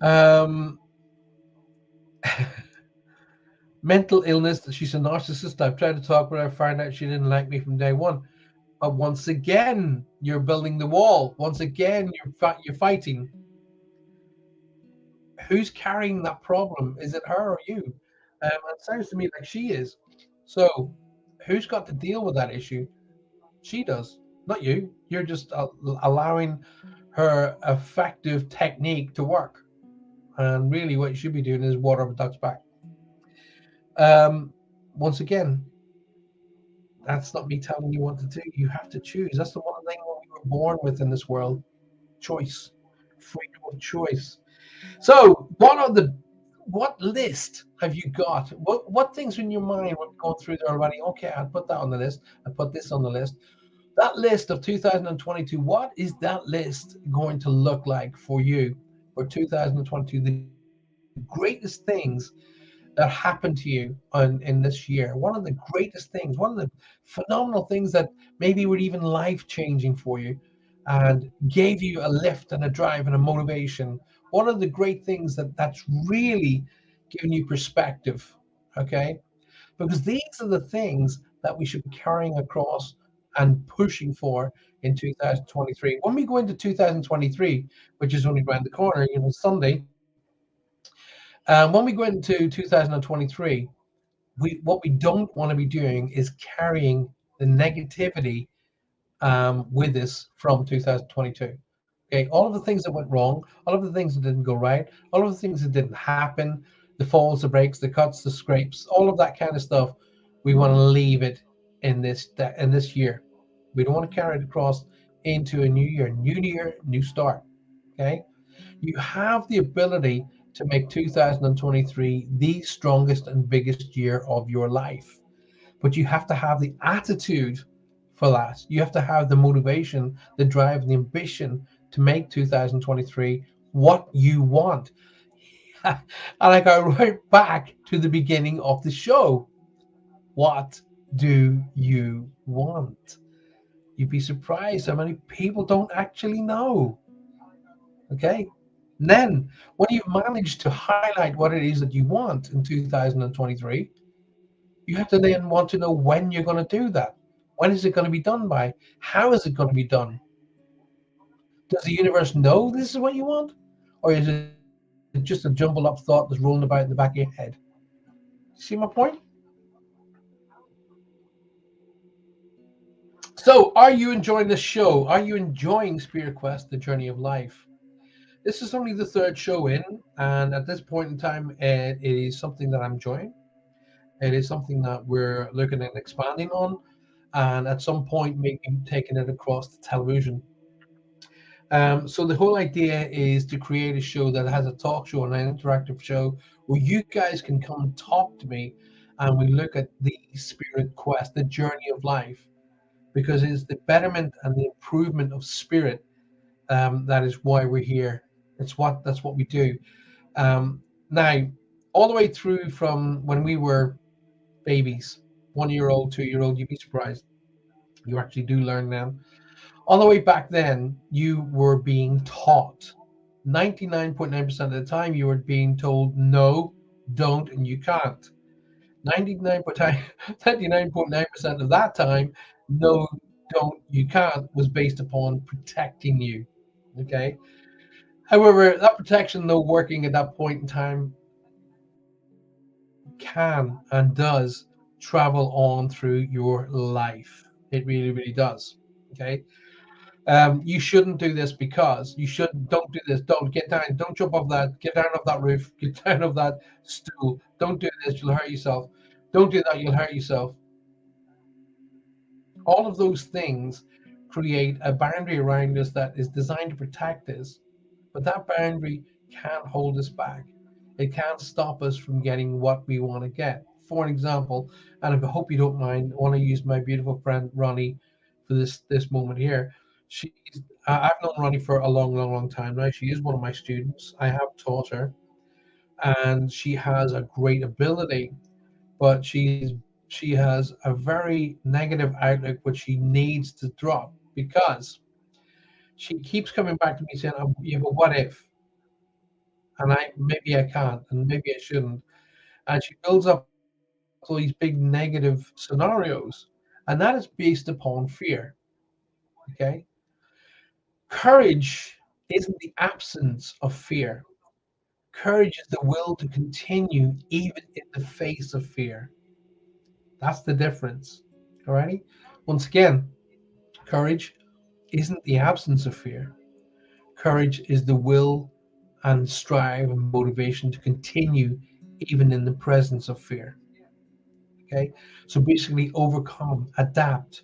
Speaker 1: that? Mental illness. She's a narcissist. I've tried to talk with her. Found out she didn't like me from day one. But once again, you're building the wall. Once again, you're fighting. Who's carrying that problem? Is it her or you? It sounds to me like she is. So, who's got to deal with that issue? She does, not you. You're just allowing her effective technique to work. And really, what you should be doing is water a duck's back. Once again, that's not me telling you what to do. You have to choose. That's the one thing we were born with in this world: choice, freedom of choice. So, what list have you got? What things in your mind were going through there already? Okay, I'll put that on the list. I put this on the list. That list of 2022. What is that list going to look like for you for 2022? The greatest things that happened to you in this year. One of the greatest things, one of the phenomenal things that maybe were even life changing for you and gave you a lift and a drive and a motivation. One of the great things that's really given you perspective. Okay, because these are the things that we should be carrying across and pushing for in 2023. When we go into 2023, which is only around the corner, Sunday, when we go into 2023, what we don't want to be doing is carrying the negativity with us from 2022. Okay, all of the things that went wrong, all of the things that didn't go right, all of the things that didn't happen, the falls, the breaks, the cuts, the scrapes, all of that kind of stuff, we want to leave it in this year. We don't want to carry it across into a new year, new start. Okay, you have the ability to make 2023 the strongest and biggest year of your life, but you have to have the attitude for that. You have to have the motivation, the drive, and the ambition to make 2023 what you want. And I go right back to the beginning of the show. What do you want? You'd be surprised how many people don't actually know. Okay. And then, when you've managed to highlight what it is that you want in 2023, you have to then want to know when you're going to do that. When is it going to be done by? How is it going to be done? Does the universe know this is what you want? Or is it just a jumbled up thought that's rolling about in the back of your head? See my point? So, are you enjoying the show? Are you enjoying Spirit Quest, the journey of life? This is only the third show in, and at this point in time, it is something that I'm enjoying. It is something that we're looking at expanding on, and at some point, maybe taking it across the television. So the whole idea is to create a show that has a talk show and an interactive show where you guys can come and talk to me, and we look at the spirit quest, the journey of life, because it's the betterment and the improvement of spirit, that is why we're here. That's what we do. Now, all the way through from when we were babies, 1 year old, 2 year old, you'd be surprised. You actually do learn them. All the way back then, you were being taught. 99.9% of the time, you were being told no, don't, and you can't. 99.9% of that time, no, don't, you can't was based upon protecting you. Okay. However, that protection, though, working at that point in time, can and does travel on through your life. It really, really does. Okay. You shouldn't do this because you should. Don't do this. Don't get down. Don't jump off that. Get down off that roof. Get down off that stool. Don't do this. You'll hurt yourself. Don't do that. You'll hurt yourself. All of those things create a boundary around us that is designed to protect us, but that boundary can't hold us back. It can't stop us from getting what we want to get. For an example, and I hope you don't mind, I want to use my beautiful friend Ronnie for this moment here. She's I've known Ronnie for a long, long, long time now. She is one of my students. I have taught her, and she has a great ability, but she has a very negative outlook which she needs to drop because she keeps coming back to me saying, "You have a what if, and maybe I can't, and maybe I shouldn't," and she builds up all these big negative scenarios, and that is based upon fear. Okay, courage isn't the absence of fear. Courage is the will to continue even in the face of fear. That's the difference. Alrighty. Once again, courage isn't the absence of fear. Courage is the will and strive and motivation to continue even in the presence of fear. Okay. So basically, overcome, adapt,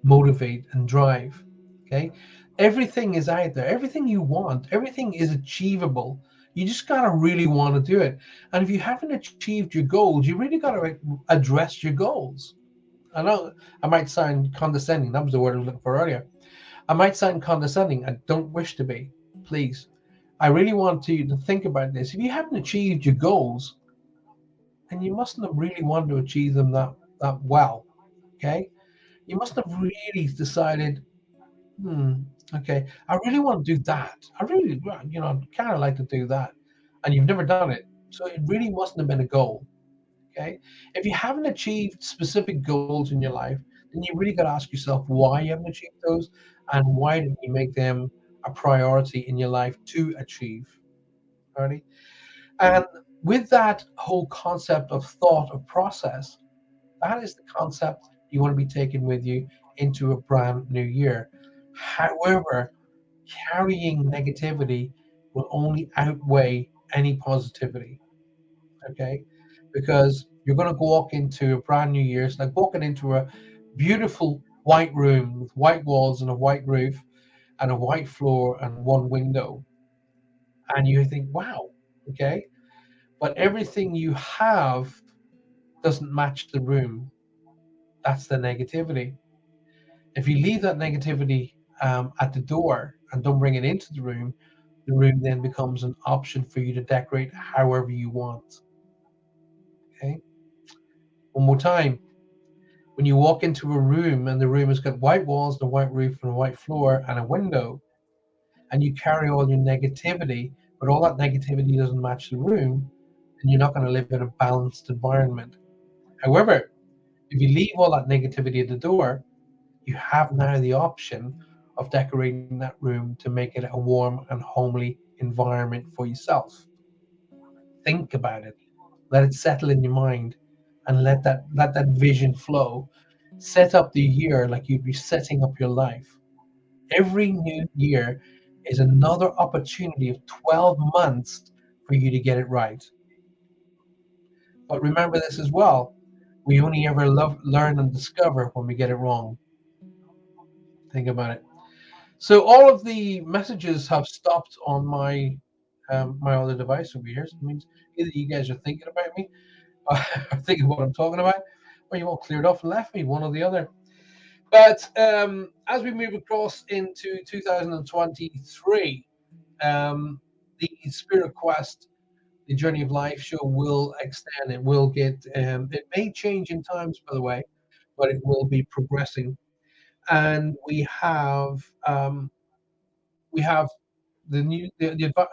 Speaker 1: motivate, and drive. Okay. Everything is out there. Everything you want, everything is achievable. You just got to really want to do it. And if you haven't achieved your goals, you really got to address your goals. I know I might sound condescending. That was the word I was looking for earlier. I might sound condescending. I don't wish to be. Please. I really want you to think about this. If you haven't achieved your goals, then you mustn't have really wanted to achieve them that well. Okay? You must have really decided, hmm, okay, I really want to do that. I really, kind of like to do that. And you've never done it. So it really mustn't have been a goal. Okay. If you haven't achieved specific goals in your life, then you really got to ask yourself why you haven't achieved those and why didn't you make them a priority in your life to achieve. Alrighty. And with that whole concept of thought of process, that is the concept you want to be taking with you into a brand new year. However, carrying negativity will only outweigh any positivity. Okay, because you're going to walk into a brand new year. It's like walking into a beautiful white room with white walls and a white roof and a white floor and one window. And you think, wow, okay. But everything you have doesn't match the room. That's the negativity. If you leave that negativity at the door and don't bring it into the room then becomes an option for you to decorate however you want. Okay. One more time. When you walk into a room and the room has got white walls, and a white roof, and a white floor, and a window, and you carry all your negativity, but all that negativity doesn't match the room, then you're not going to live in a balanced environment. However, if you leave all that negativity at the door, you have now the option of decorating that room to make it a warm and homely environment for yourself. Think about it. Let it settle in your mind and let that vision flow. Set up the year like you'd be setting up your life. Every new year is another opportunity of 12 months for you to get it right. But remember this as well. We only ever learn and discover when we get it wrong. Think about it. So all of the messages have stopped on my other device over here. So it means either you guys are thinking about me, or thinking what I'm talking about, or you all cleared off and left me, one or the other. But as we move across into 2023, um, the Spirit Quest, the Journey of Life show will extend. It will get. It may change in times, by the way, but it will be progressing. And we have the new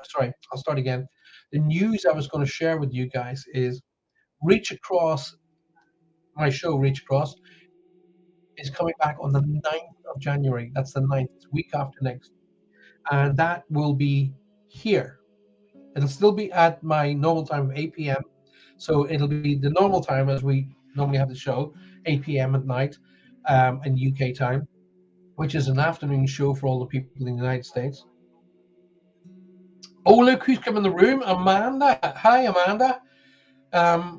Speaker 1: sorry, I'll start again. The news I was going to share with you guys is Reach Across. My show Reach Across is coming back on the 9th of January. That's the 9th, it's week after next, and that will be here. It'll still be at my normal time of 8 p.m. So it'll be the normal time as we normally have the show, 8 p.m. at night, in UK time, which is an afternoon show for all the people in the United States. Oh, look who's come in the room, Amanda. Hi, Amanda.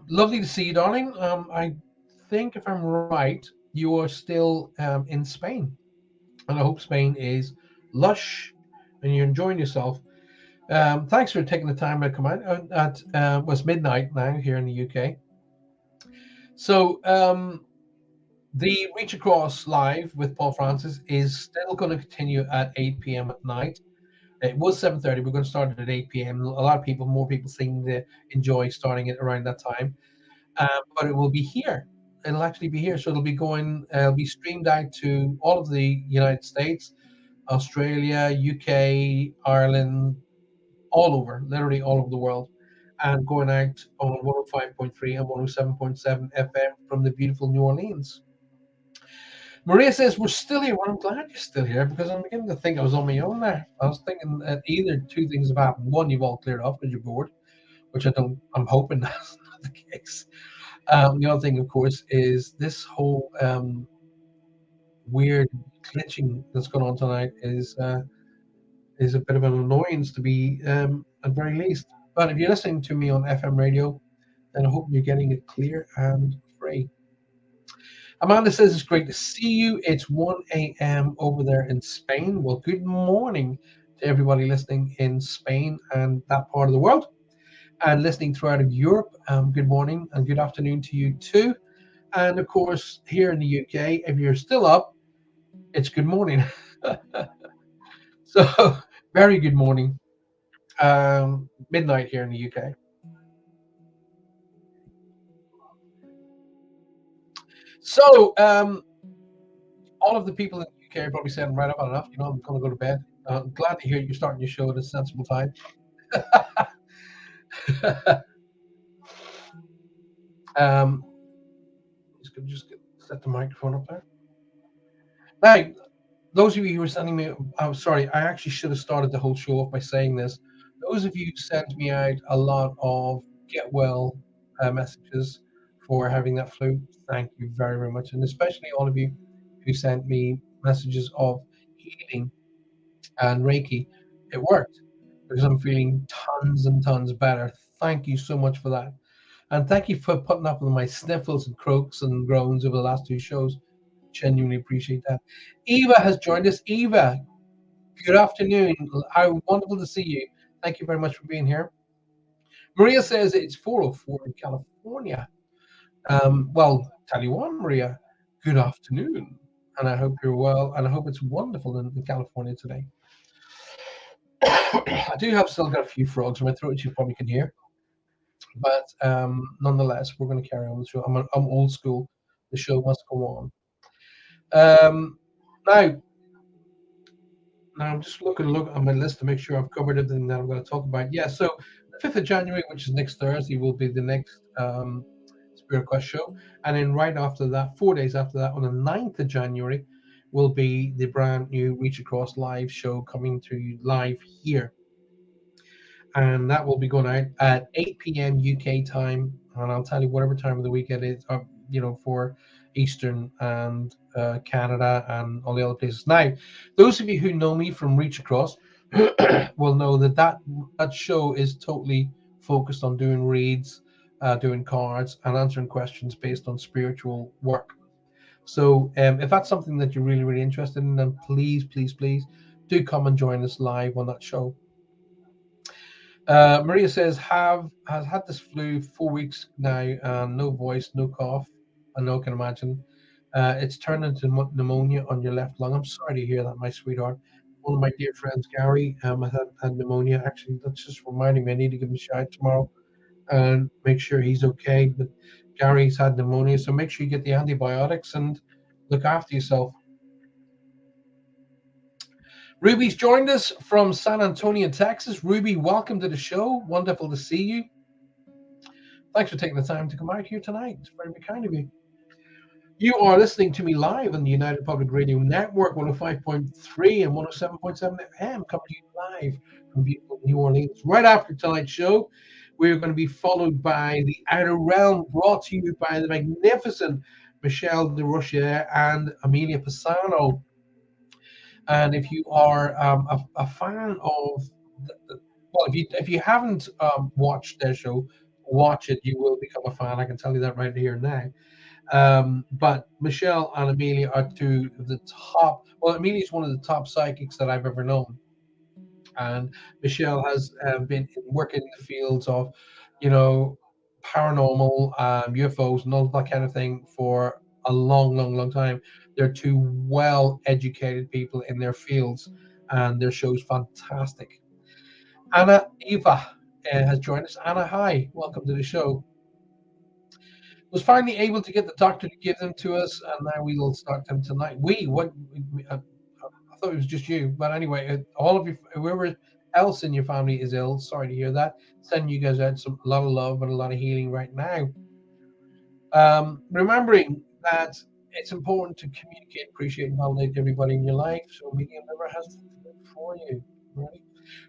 Speaker 1: Lovely to see you, darling. I think if I'm right, you are still in Spain, and I hope Spain is lush and you're enjoying yourself. Thanks for taking the time to come out at was midnight now here in the UK. So the Reach Across live with Paul Francis is still going to continue at 8 p.m. at night. It was 7:30. We're going to start it at 8 p.m. A lot of people, more people, seem to enjoy starting it around that time. But it will be here. It'll actually be here, so it'll be going. It'll be streamed out to all of the United States, Australia, UK, Ireland, all over, literally all over the world, and going out on 105.3 and 107.7 FM from the beautiful New Orleans. Maria says, we're still here. Well, I'm glad you're still here because I'm beginning to think I was on my own there. I was thinking that either two things have happened. One, you've all cleared off because you're bored, which I'm hoping that's not the case. The other thing, of course, is this whole weird glitching that's going on tonight is a bit of an annoyance to be at very least. But if you're listening to me on FM radio, then I hope you're getting it clear and free. Amanda says it's great to see you. It's 1 a.m. over there in Spain. Well, good morning to everybody listening in Spain and that part of the world, and listening throughout of Europe. Good morning and good afternoon to you too. And of course, here in the UK, if you're still up, it's good morning. So, very good morning. Midnight here in the UK. So, all of the people in the UK are probably saying, right about enough, I'm going to go to bed. I'm glad to hear you're starting your show at a sensible time. um, just set the microphone up there. Now, those of you who were sending me, I'm sorry, I actually should have started the whole show off by saying this. Those of you who sent me out a lot of get well messages for having that flu, thank you very, very much. And especially all of you who sent me messages of healing and Reiki. It worked because I'm feeling tons and tons better. Thank you so much for that. And thank you for putting up with my sniffles and croaks and groans over the last two shows. Genuinely appreciate that. Eva has joined us. Eva, good afternoon. How wonderful to see you. Thank you very much for being here. Maria says it's 4:04 in California. Well, tell you what, Maria, good afternoon. And I hope you're well, and I hope it's wonderful in California today. I do have still got a few frogs in my throat, which you probably can hear. But nonetheless, we're going to carry on the show. I'm old school. The show must go on. Now, I'm just look on my list to make sure I've covered everything that I'm going to talk about. Yeah, so the 5th of January, which is next Thursday, will be the next Spirit Quest show. And then right after that, 4 days after that, on the 9th of January, will be the brand new Reach Across live show coming to you live here. And that will be going out at 8 p.m. UK time. And I'll tell you whatever time of the week it is, or for Eastern and Canada and all the other places. Now, those of you who know me from Reach Across will know that show is totally focused on doing reads, doing cards, and answering questions based on spiritual work. So, if that's something that you're really, really interested in, then please, please, please do come and join us live on that show. Maria says, has had this flu 4 weeks now, and no voice, no cough. I know, can imagine. It's turned into pneumonia on your left lung. I'm sorry to hear that, my sweetheart. One of my dear friends, Gary, has had pneumonia. Actually, that's just reminding me I need to give him a shout tomorrow and make sure he's okay. But Gary's had pneumonia, so make sure you get the antibiotics and look after yourself. Ruby's joined us from San Antonio, Texas. Ruby, welcome to the show. Wonderful to see you. Thanks for taking the time to come out here tonight. It's very kind of you. You are listening to me live on the United Public Radio Network, 105.3 and 107.7 FM, coming to you live from beautiful New Orleans. Right after tonight's show, we're going to be followed by The Outer Realm, brought to you by the magnificent Michelle de Rocher and Amelia Pisano. And if you are a fan of, well, if you haven't watched their show, watch it. You will become a fan. I can tell you that right here now. But Michelle and Amelia are two of the top. Well, Amelia is one of the top psychics that I've ever known, and Michelle has been working in the fields of, you know, paranormal, UFOs, and all that kind of thing for a long, long, long time. They're two well-educated people in their fields, and their show's fantastic. Anna Eva has joined us. Anna, hi, welcome to the show. Was finally able to get the doctor to give them to us, and now we will start them tonight. I thought it was just you, but anyway, all of you, whoever else in your family is ill, sorry to hear that. Sending you guys out a lot of love and a lot of healing right now. Remembering that it's important to communicate, appreciate, and validate everybody in your life, so media never has to do it for you. Right?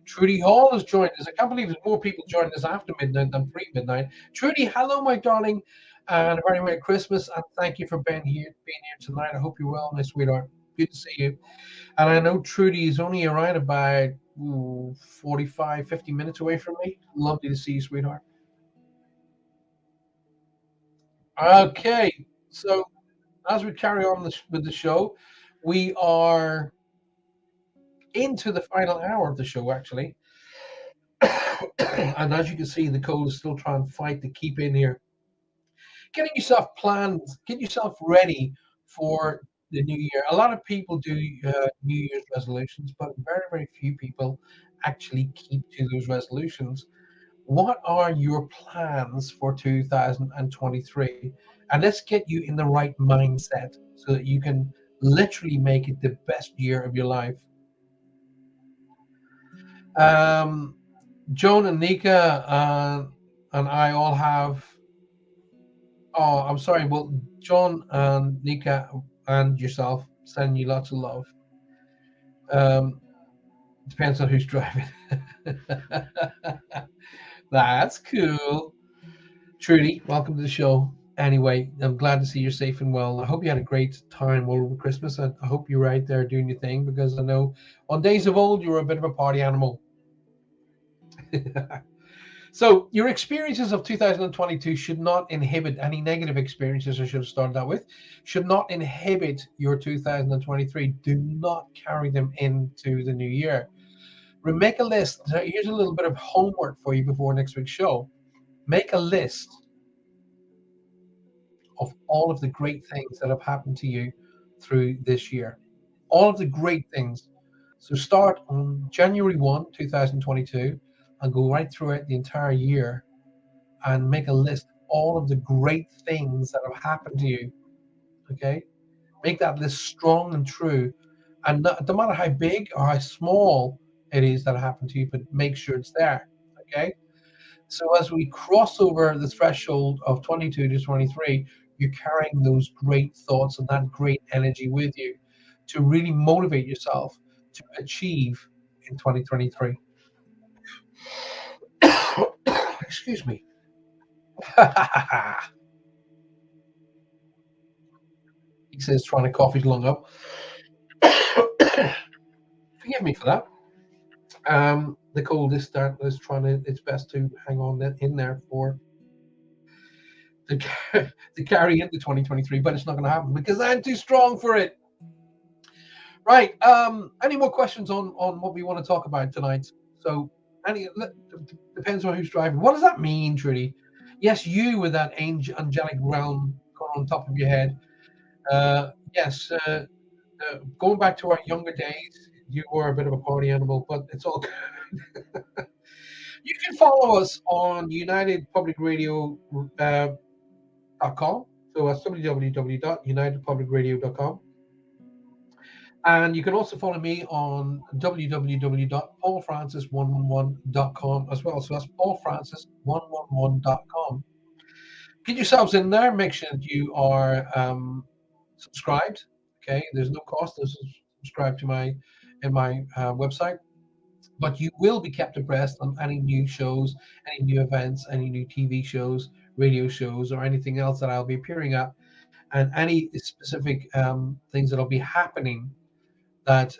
Speaker 1: Trudy Hall has joined us. I can't believe there's more people joining us after midnight than pre-midnight. Trudy, hello, my darling, and a very Merry Christmas, and thank you for being here tonight. I hope you're well, my sweetheart. Good to see you. And I know Trudy is only around about 45, 50 minutes away from me. Lovely to see you, sweetheart. Okay, so as we carry on with the show, we are into the final hour of the show, actually. And as you can see, the cold is still trying to fight to keep in here. Getting yourself planned, get yourself ready for the new year. A lot of people do New Year's resolutions, but very, very few people actually keep to those resolutions. What are your plans for 2023? And let's get you in the right mindset so that you can literally make it the best year of your life. Um, Joan and Nika and I all have. Oh, I'm sorry. Well, John and Nika and yourself send you lots of love. Um, depends on who's driving. That's cool. Trudy, welcome to the show. Anyway, I'm glad to see you're safe and well. I hope you had a great time all over Christmas. I hope you were out there doing your thing because I know on days of old you were a bit of a party animal. So your experiences of 2022 should not inhibit any negative experiences. I should have started that with. Should not inhibit your 2023. Do not carry them into the new year. Make a list. Here's a little bit of homework for you before next week's show. Make a list of all of the great things that have happened to you through this year. All of the great things. So start on January 1, 2022, and go right throughout the entire year and make a list of all of the great things that have happened to you. Okay? Make that list strong and true. And no matter how big or how small it is that happened to you, but make sure it's there. Okay? So as we cross over the threshold of 22 to 23, you're carrying those great thoughts and that great energy with you to really motivate yourself to achieve in 2023. Excuse me. He says trying to cough his lung up. Forgive me for that. The cold is trying its best to hang on in there for to, to carry into 2023, but it's not going to happen because I'm too strong for it. Right. Any more questions on what we want to talk about tonight? So, depends on who's driving. What does that mean, Trudy? Yes, you with that angelic realm on top of your head. Yes. Going back to our younger days, you were a bit of a party animal, but it's all good. You can follow us on unitedpublicradio.com. So that's www.unitedpublicradio.com. And you can also follow me on www.paulfrancis111.com as well. So that's paulfrancis111.com. Get yourselves in there. Make sure that you are subscribed. Okay, there's no cost to subscribe to my website, but you will be kept abreast on any new shows, any new events, any new TV shows, radio shows, or anything else that I'll be appearing at, and any specific things that'll be happening that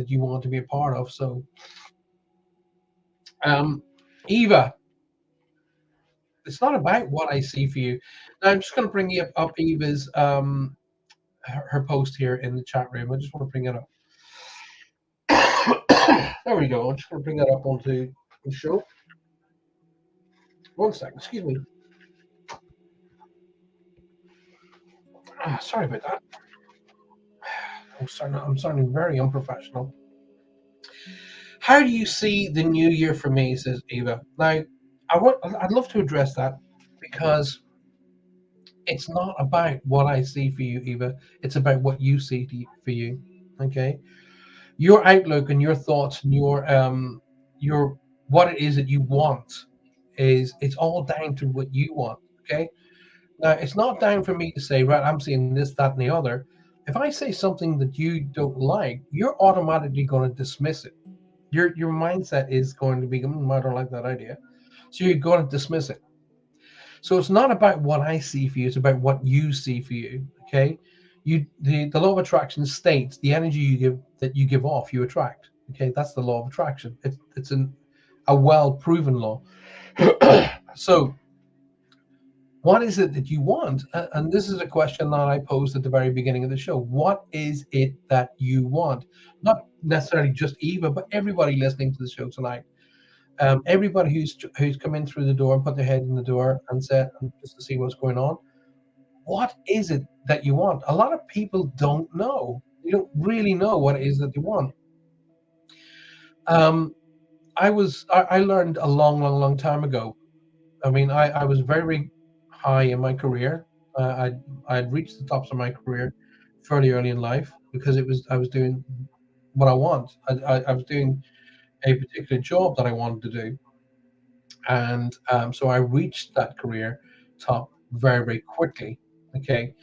Speaker 1: you want to be a part of. So, Eva, it's not about what I see for you. Now, I'm just going to bring you up Eva's her post here in the chat room. I just want to bring it up. There we go. I'm just going to bring that up onto the show. 1 second. Excuse me. Sorry about that. I'm sounding very unprofessional. How do you see the new year for me? Says Eva. Now, I'd love to address that because it's not about what I see for you, Eva. It's about what you see for you. Okay, your outlook and your thoughts and your what it is that you want it's all down to what you want. Okay, now it's not down for me to say, right, I'm seeing this, that, and the other. If I say something that you don't like, you're automatically going to dismiss it. Your mindset is going to be, I don't like that idea. So you're going to dismiss it. So it's not about what I see for you, it's about what you see for you. Okay. The law of attraction states the energy you give off, you attract. Okay, that's the law of attraction. It's a well-proven law. So what is it that you want? And this is a question that I posed at the very beginning of the show. What is it that you want? Not necessarily just Eva, but everybody listening to the show tonight. Everybody who's come in through the door and put their head in the door and said, just to see what's going on, what is it that you want? A lot of people don't know. They don't really know what it is that they want. I learned a long time ago. I mean, I was very high in my career. I had reached the tops of my career fairly early in life because I was doing what I want. I was doing a particular job that I wanted to do, and so I reached that career top very quickly. Okay.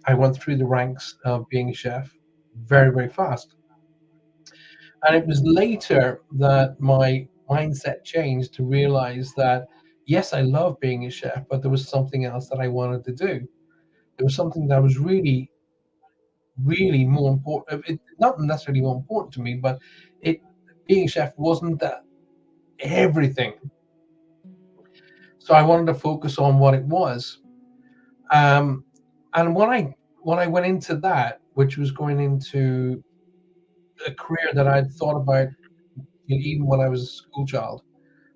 Speaker 1: I went through the ranks of being a chef very fast, and it was later that my mindset changed to realize that yes, I love being a chef, but there was something else that I wanted to do. There was something that was really more important. Not necessarily more important to me, but being a chef wasn't that everything. So I wanted to focus on what it was. And when I went into that, which was going into a career that I'd thought about even when I was a school child,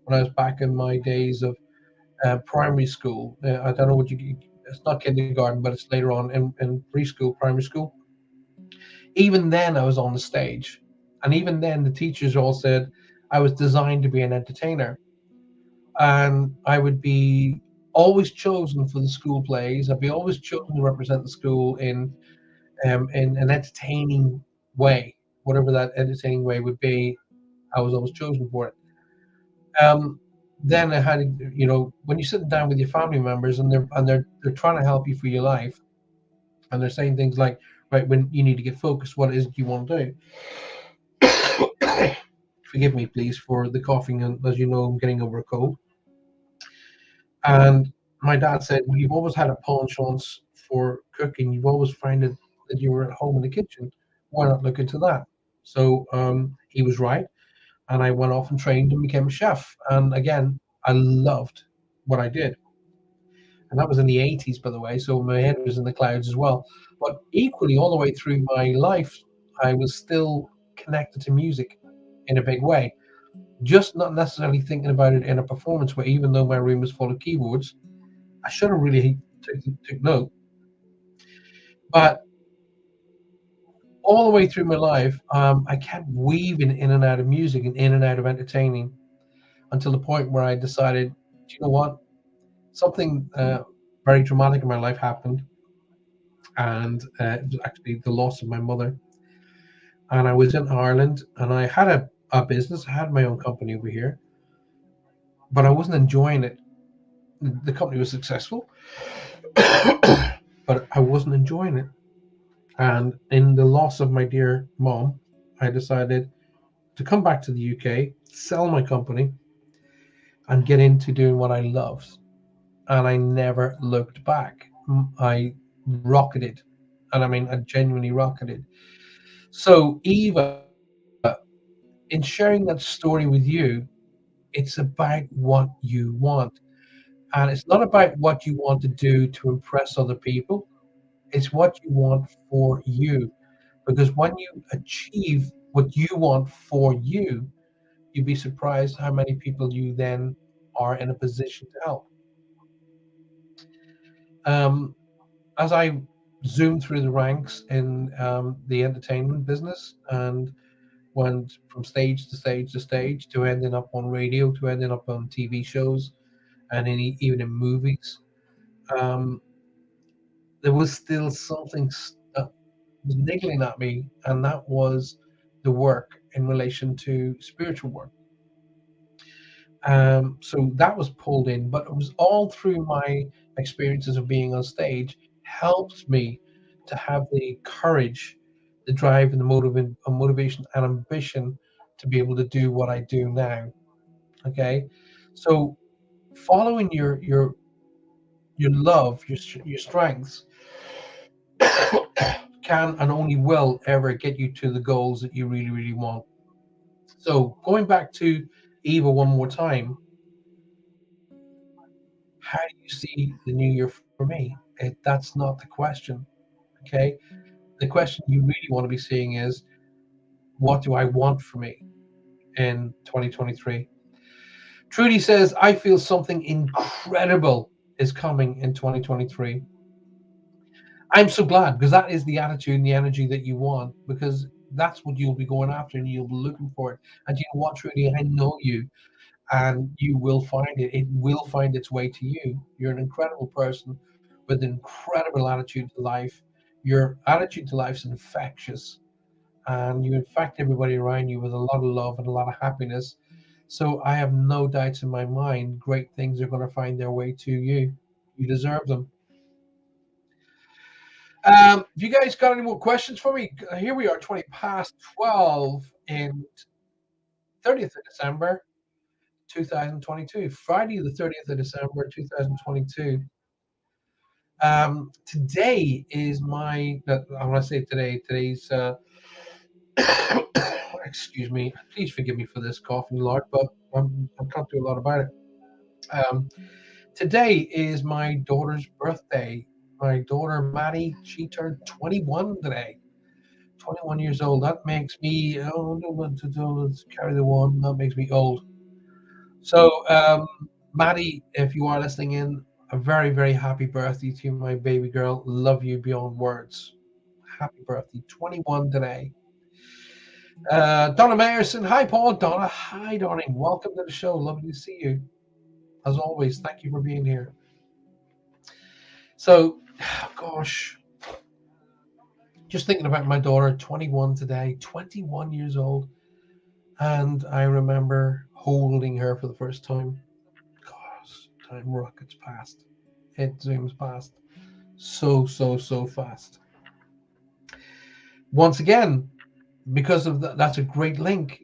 Speaker 1: when I was back in my days of primary school. I don't know what it's not kindergarten, but it's later on in preschool, primary school. Even then, I was on the stage. And even then, the teachers all said I was designed to be an entertainer. And I would be always chosen for the school plays. I'd be always chosen to represent the school in an entertaining way, whatever that entertaining way would be. I was always chosen for it. Then I had, when you're sitting down with your family members and they're trying to help you for your life, and they're saying things like, right, when you need to get focused, what is it you want to do? Forgive me, please, for the coughing, and as you know, I'm getting over a cold. And my dad said, well, you've always had a penchant for cooking, you've always found it that you were at home in the kitchen. Why not look into that? So he was right, and I went off and trained and became a chef. And again, I loved what I did. And that was in the 80s, by the way, so my head was in the clouds as well. But equally, all the way through my life, I was still connected to music in a big way. Just not necessarily thinking about it in a performance way, even though my room was full of keyboards. I should have really took note. But all the way through my life, I kept weaving in and out of music and in and out of entertaining until the point where I decided, do you know what? Something very dramatic in my life happened, and it was actually the loss of my mother. And I was in Ireland, and I had a business. I had my own company over here, but I wasn't enjoying it. The company was successful, but I wasn't enjoying it. And in the loss of my dear mom, I decided to come back to the UK, sell my company, and get into doing what I loved. And I never looked back. I rocketed. And I mean, I genuinely rocketed. So, Eva, in sharing that story with you, it's about what you want. And it's not about what you want to do to impress other people, it's what you want for you. Because when you achieve what you want for you, you'd be surprised how many people you then are in a position to help. Um, as I zoomed through the ranks in the entertainment business and went from stage to stage to stage to ending up on radio to ending up on TV shows and even in movies, um, there was still something that was niggling at me, and that was the work in relation to spiritual work. So that was pulled in, but it was all through my experiences of being on stage helped me to have the courage, the drive, and the motivation and ambition to be able to do what I do now. Okay, so following your love, your strengths, can and only will ever get you to the goals that you really really want. So going back to Eva one more time, how do you see the new year for me? That's not the question. Okay, the question you really want to be seeing is, what do I want for me in 2023? Trudy says, I feel something incredible is coming in 2023. I'm so glad, because that is the attitude and the energy that you want, because that's what you'll be going after and you'll be looking for it. And you know what, Trudy, I know you, and you will find it. It will find its way to you. You're an incredible person with an incredible attitude to life. Your attitude to life is infectious, and you infect everybody around you with a lot of love and a lot of happiness. So I have no doubts in my mind, great things are going to find their way to you. You deserve them. If you guys got any more questions for me, here we are, 20 past 12 in 30th of December, 2022, Friday the 30th of December, 2022. Today is my, I want to say today's, excuse me, please forgive me for this coughing, Lord, but I can't do a lot about it. Um, Today is my daughter's birthday. My daughter, Maddie, she turned 21 today. 21 years old. That makes me, oh, let's carry the one. That makes me old. So, Maddie, if you are listening in, a very, very happy birthday to you, my baby girl. Love you beyond words. Happy birthday. 21 today. Donna Mayerson. Hi, Paul. Donna. Hi, darling. Welcome to the show. Lovely to see you. As always, thank you for being here. So, gosh, just thinking about my daughter, 21 today, 21 years old. And I remember holding her for the first time. Gosh, time rockets past. It zooms past so, so, so fast. Once again, because of that's a great link.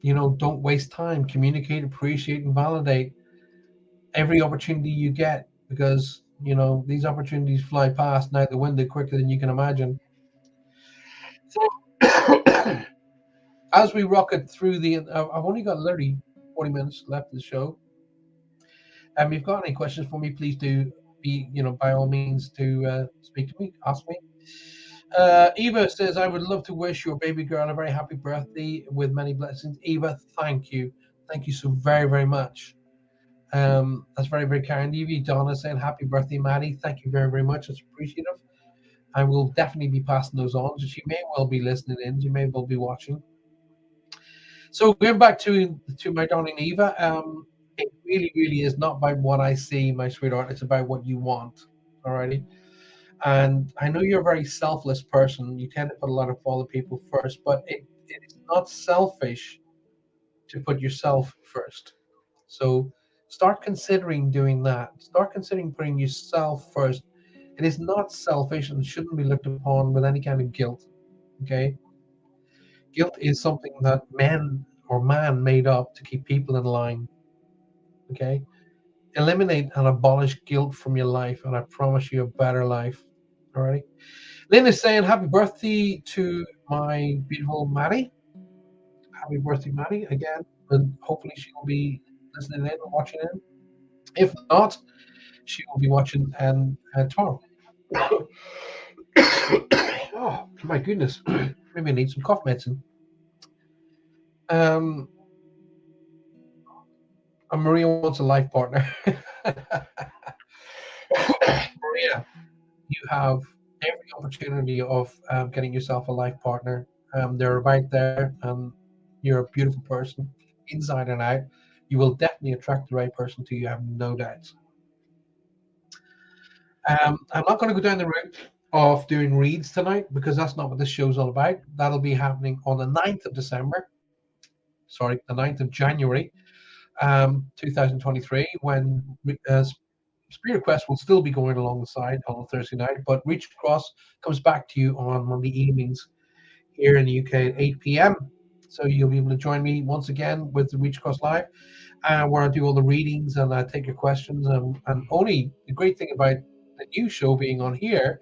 Speaker 1: You know, don't waste time. Communicate, appreciate, and validate every opportunity you get, because You know, these opportunities fly past now the window quicker than you can imagine. So, as we rocket through I've only got literally 40 minutes left of the show. If you've got any questions for me, please do be, by all means, to speak to me, ask me. Eva says, I would love to wish your baby girl a very happy birthday with many blessings. Eva, thank you. Thank you so very, very much. That's very, very kind of you. Donna saying, happy birthday, Maddie. Thank you very, very much. It's appreciative. I will definitely be passing those on. So she may well be listening in. She may well be watching. So going back to my darling Eva, it really, really is not about what I see, my sweetheart. It's about what you want. Alrighty. And I know you're a very selfless person. You tend to put a lot of other people first, but it is not selfish to put yourself first. So start considering doing that. Start considering putting yourself first. It is not selfish and shouldn't be looked upon with any kind of guilt. Okay? Guilt is something that men or man made up to keep people in line. Okay? Eliminate and abolish guilt from your life, and I promise you a better life. All right? Lynn is saying happy birthday to my beautiful Maddie. Happy birthday, Maddie, again. And hopefully she will be listening in or watching in. If not, she will be watching tomorrow. Oh, my goodness. Maybe I need some cough medicine. Um, and Maria wants a life partner. Maria, you have every opportunity of getting yourself a life partner. They're right there, and you're a beautiful person, inside and out. You will definitely attract the right person to you. I have no doubts. I'm not going to go down the route of doing reads tonight because that's not what this show's all about. That'll be happening on the 9th of December. Sorry, the 9th of January, 2023, when Spirit Quest will still be going alongside on Thursday night, but Reach Across comes back to you on Monday evenings here in the UK at 8 p.m. So you'll be able to join me once again with the Reach Across Live, where I do all the readings and I take your questions. And only the great thing about the new show being on here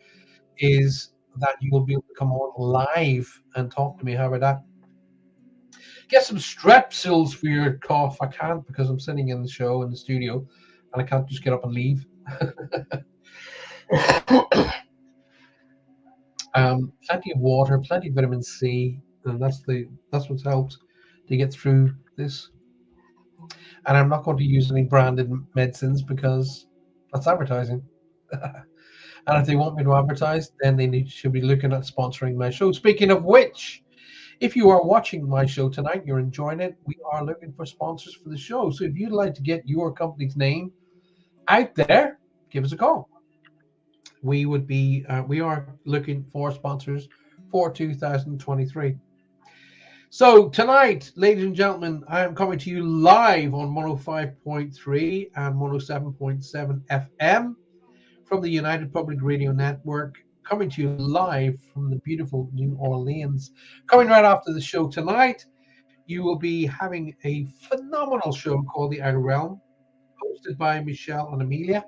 Speaker 1: is that you will be able to come on live and talk to me. How about that? Get some strepsils for your cough. I can't because I'm sitting in the show in the studio and I can't just get up and leave. Plenty of water, plenty of vitamin C, and that's what's helped to get through this. And I'm not going to use any branded medicines because that's advertising. And if they want me to advertise, then should be looking at sponsoring my show. Speaking of which, if you are watching my show tonight, you're enjoying it, we are looking for sponsors for the show. So if you'd like to get your company's name out there, give us a call. We are looking for sponsors for 2023. So tonight, ladies and gentlemen, I am coming to you live on 105.3 and 107.7 FM from the United Public Radio Network, coming to you live from the beautiful New Orleans. Coming right after the show tonight, you will be having a phenomenal show called The Outer Realm, hosted by Michelle and Amelia.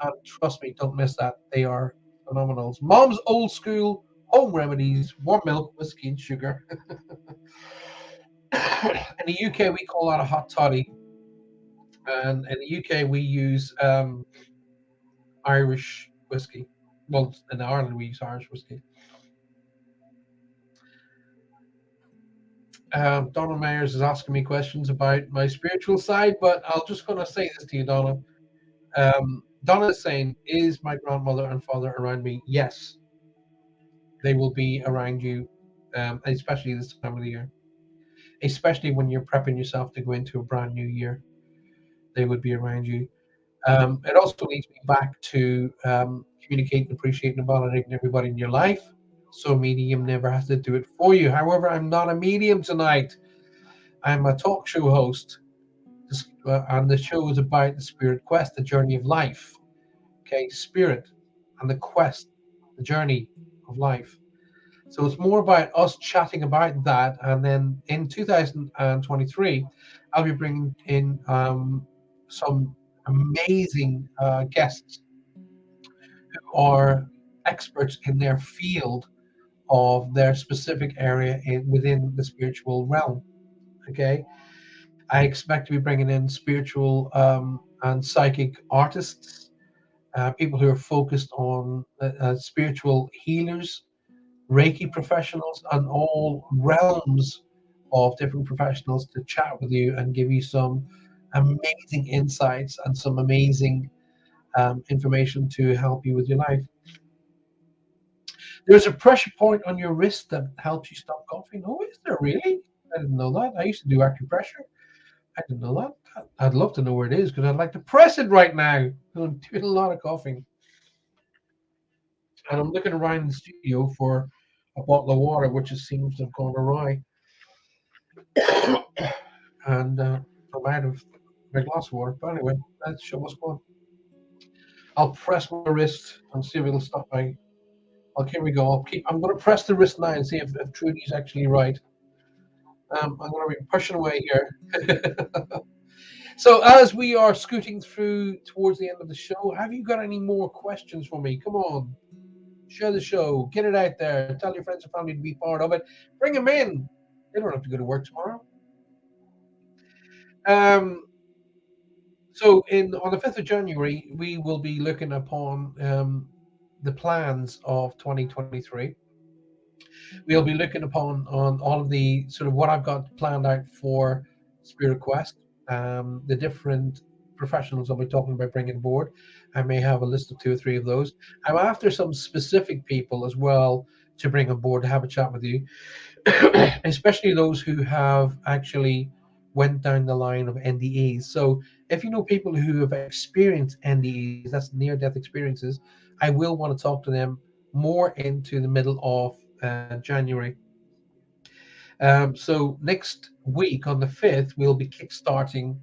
Speaker 1: And trust me, don't miss that. They are phenomenal. Mom's old school home remedies, warm milk, whiskey, and sugar. In the UK, we call that a hot toddy. And in the UK, we use Irish whiskey. Well, in Ireland, we use Irish whiskey. Donald Myers is asking me questions about my spiritual side, but I'm just going to say this to you, Donna. Donna is saying, is my grandmother and father around me? Yes, they will be around you, especially this time of the year, especially when you're prepping yourself to go into a brand new year. They would be around you. It also leads me back to communicating, appreciating, and validating everybody in your life. So a medium never has to do it for you. However, I'm not a medium tonight. I'm a talk show host, and the show is about the spirit quest, the journey of life. Okay, spirit and the quest, the journey of life. So it's more about us chatting about that, and then in 2023, I'll be bringing in some amazing guests who are experts in their field of their specific area within the spiritual realm. Okay, I expect to be bringing in spiritual and psychic artists, people who are focused on spiritual healers, Reiki professionals, and all realms of different professionals to chat with you and give you some amazing insights and some amazing information to help you with your life. There's a pressure point on your wrist that helps you stop coughing. Oh, is there really? I didn't know that. I used to do acupressure. I didn't know that. I'd love to know where it is because I'd like to press it right now. I'm doing a lot of coughing. And I'm looking around the studio for a bottle of water, which it seems to have gone awry. And I'm out of my glass of water. But anyway, let's show what's going. I'll press my wrist and see if it'll stop my. Okay, here we go. I'm going to press the wrist now and see if Trudy's actually right. I'm going to be pushing away here. So as we are scooting through towards the end of the show, have you got any more questions for me? Come on, share the show, get it out there, tell your friends and family to be part of it, bring them in. They don't have to go to work tomorrow. Um, so on the 5th of January, we will be looking upon the plans of 2023. We'll be looking upon on all of the sort of what I've got planned out for Spirit Quest, the different professionals I'll be talking about bringing aboard. I may have a list of 2 or 3 of those. I'm after some specific people as well to bring aboard to have a chat with you, especially those who have actually went down the line of NDEs. So if you know people who have experienced NDEs, that's near-death experiences, I will want to talk to them more into the middle of January. So next week on the 5th, we'll be kickstarting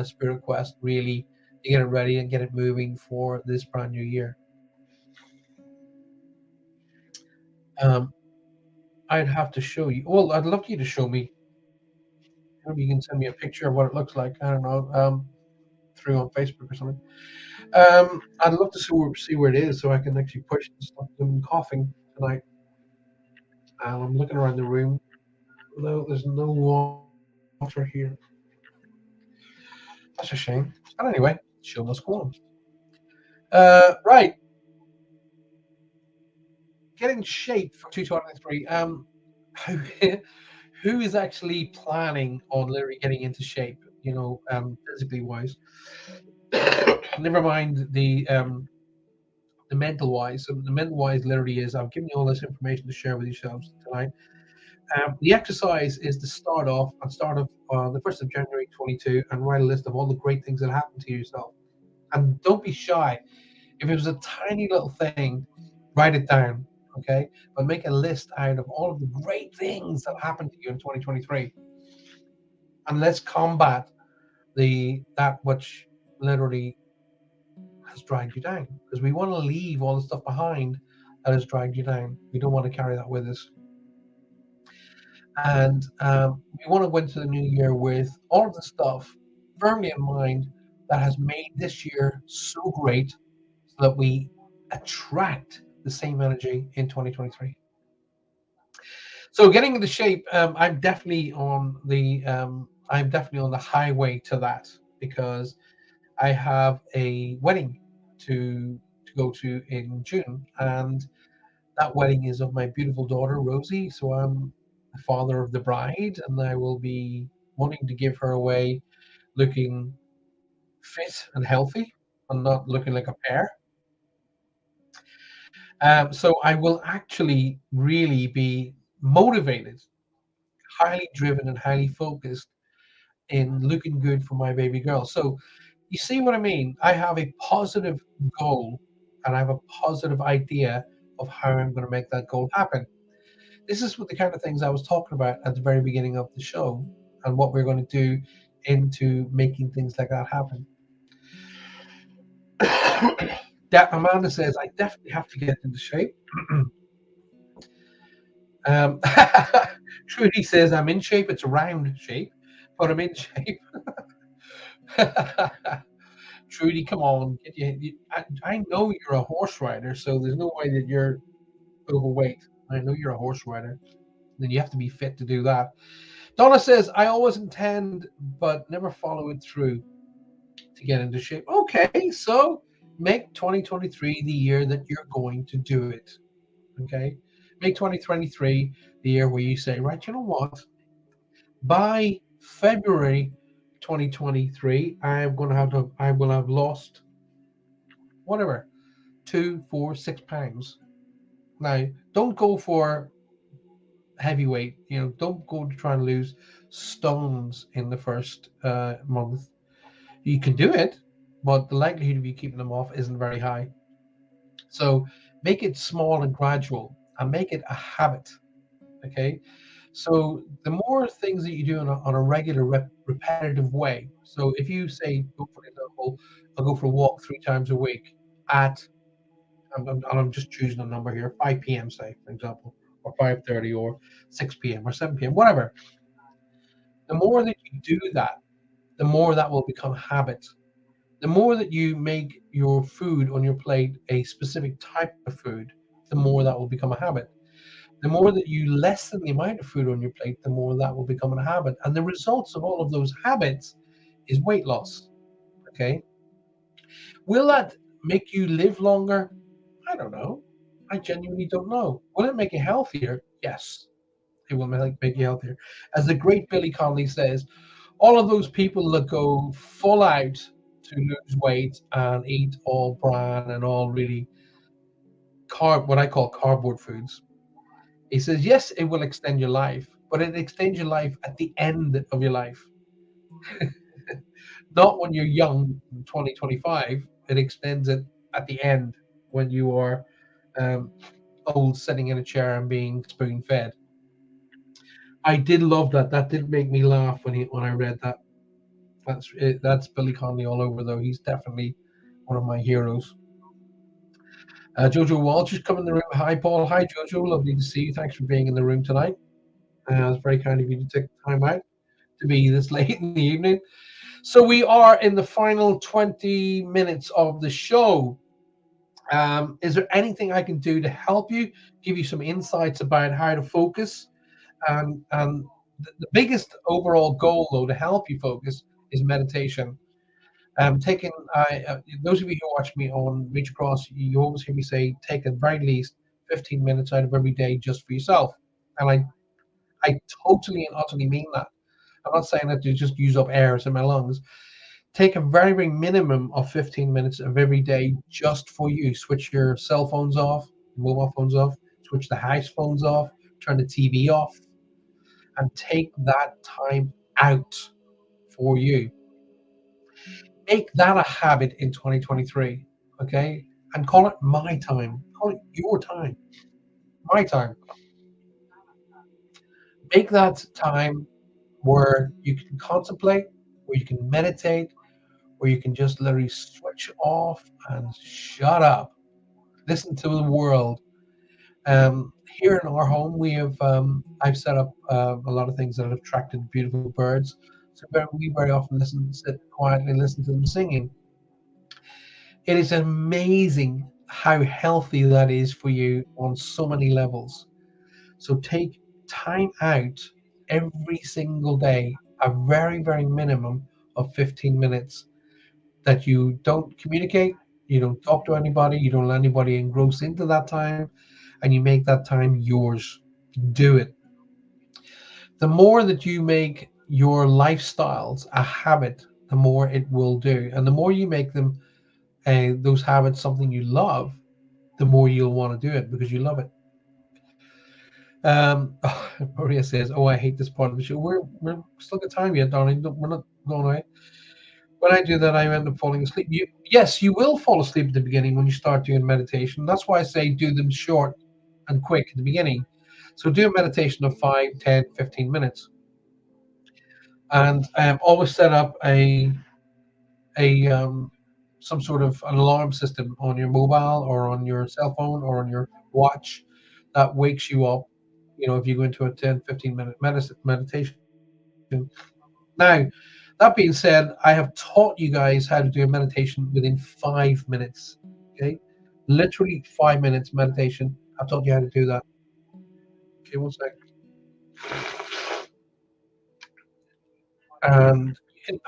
Speaker 1: Spirit Quest really to get it ready and get it moving for this brand new year. Um, I'd have to show you. Well, I'd love you to show me. Maybe you can send me a picture of what it looks like. I don't know, through on Facebook or something. I'd love to see where it is so I can actually push and stop them coughing tonight. I'm looking around the room. No, there's no water here. That's a shame. But anyway, show must go on. Right. Getting shape for 2023. Who, who is actually planning on literally getting into shape, physically wise? Never mind the mental wise. So the mental wise literally is I've given you all this information to share with yourselves tonight. The exercise is to start off the 1st of January 22 and write a list of all the great things that happened to yourself. And don't be shy. If it was a tiny little thing, write it down, okay? But make a list out of all of the great things that happened to you in 2023. And let's combat that which literally has dragged you down. Because we want to leave all the stuff behind that has dragged you down. We don't want to carry that with us. And we want to go into the new year with all of the stuff firmly in mind that has made this year so great so that we attract the same energy in 2023. So getting into shape, I'm definitely on the highway to that because I have a wedding to go to in June, and that wedding is of my beautiful daughter Rosie. So I'm the father of the bride, and I will be wanting to give her away looking fit and healthy, and not looking like a pear. So I will actually really be motivated, highly driven, and highly focused in looking good for my baby girl. So you see what I mean? I have a positive goal and I have a positive idea of how I'm going to make that goal happen. This is what the kind of things I was talking about at the very beginning of the show and what we're going to do into making things like that happen. That Amanda says I definitely have to get into shape. um, Trudy says I'm in shape. It's a round shape, but I'm in shape. Trudy, come on. I know you're a horse rider, so there's no way that you're overweight. I know you're a horse rider. Then you have to be fit to do that. Donna says, I always intend but never follow it through to get into shape. Okay, so make 2023 the year that you're going to do it. Okay? Make 2023 the year where you say, right, you know what? By February 2023, I will have lost whatever, 2, 4, 6 pounds. Now, don't go for heavyweight. Don't go to try and lose stones in the first month. You can do it, but the likelihood of you keeping them off isn't very high. So make it small and gradual, and make it a habit. Okay. So the more things that you do on a regular, repetitive way. So if you say, for example, I'll go for a walk 3 times a week at, I'm just choosing a number here, 5 p.m. say, for example, or 5:30, or 6 p.m. or 7 p.m. Whatever. The more that you do that, the more that will become habit. The more that you make your food on your plate a specific type of food, the more that will become a habit. The more that you lessen the amount of food on your plate, the more that will become a habit. And the results of all of those habits is weight loss. Okay. Will that make you live longer? I don't know. I genuinely don't know. Will it make you healthier? Yes, it will make you healthier. As the great Billy Connolly says, all of those people that go full out to lose weight and eat all bran and all really what I call cardboard foods. He says, yes, it will extend your life, but it extends your life at the end of your life, not when you're young, 2025. It extends it at the end when you are um, old, sitting in a chair and being spoon fed. I did love that. That did make me laugh when I read that. That's Billy Connolly all over, though. He's definitely one of my heroes. Jojo Walsh is coming in the room. Hi, Paul. Hi, Jojo. Lovely to see you. Thanks for being in the room tonight. It's very kind of you to take the time out to be this late in the evening. So we are in the final 20 minutes of the show. Is there anything I can do to help you, give you some insights about how to focus? And the biggest overall goal, though, to help you focus is meditation. Taking those of you who watch me on Reach Across, you always hear me say, take at very least 15 minutes out of every day just for yourself. And I totally and utterly mean that. I'm not saying that to just use up air in my lungs. Take a very, very minimum of 15 minutes of every day just for you. Switch your cell phones off, mobile phones off, switch the house phones off, turn the TV off, and take that time out for you. Make that a habit in 2023, okay? And call it my time. Call it your time, my time. Make that time where you can contemplate, where you can meditate, where you can just literally switch off and shut up. Listen to the world. Here in our home, I've set up a lot of things that have attracted beautiful birds. So we very often sit quietly, listen to them singing. It is amazing how healthy that is for you on so many levels. So take time out every single day, a very, very minimum of 15 minutes that you don't communicate, you don't talk to anybody, you don't let anybody engross into that time, and you make that time yours. Do it. The more that you make your lifestyles a habit, the more it will do. And the more you make them, those habits, something you love, the more you'll want to do it because you love it. Maria says, "Oh, I hate this part of the show. We're still got time yet, darling. We're not going away." When I do that, I end up falling asleep. Yes, you will fall asleep at the beginning when you start doing meditation. That's why I say do them short and quick at the beginning. So do a meditation of 5, 10, 15 minutes. And always set up a some sort of an alarm system on your mobile or on your cell phone or on your watch that wakes you up, if you go into a 10, 15 minute meditation. Now, That being said, I have taught you guys how to do a meditation within 5 minutes. Okay, literally 5 minutes meditation. I've taught you how to do that. Okay, one sec. And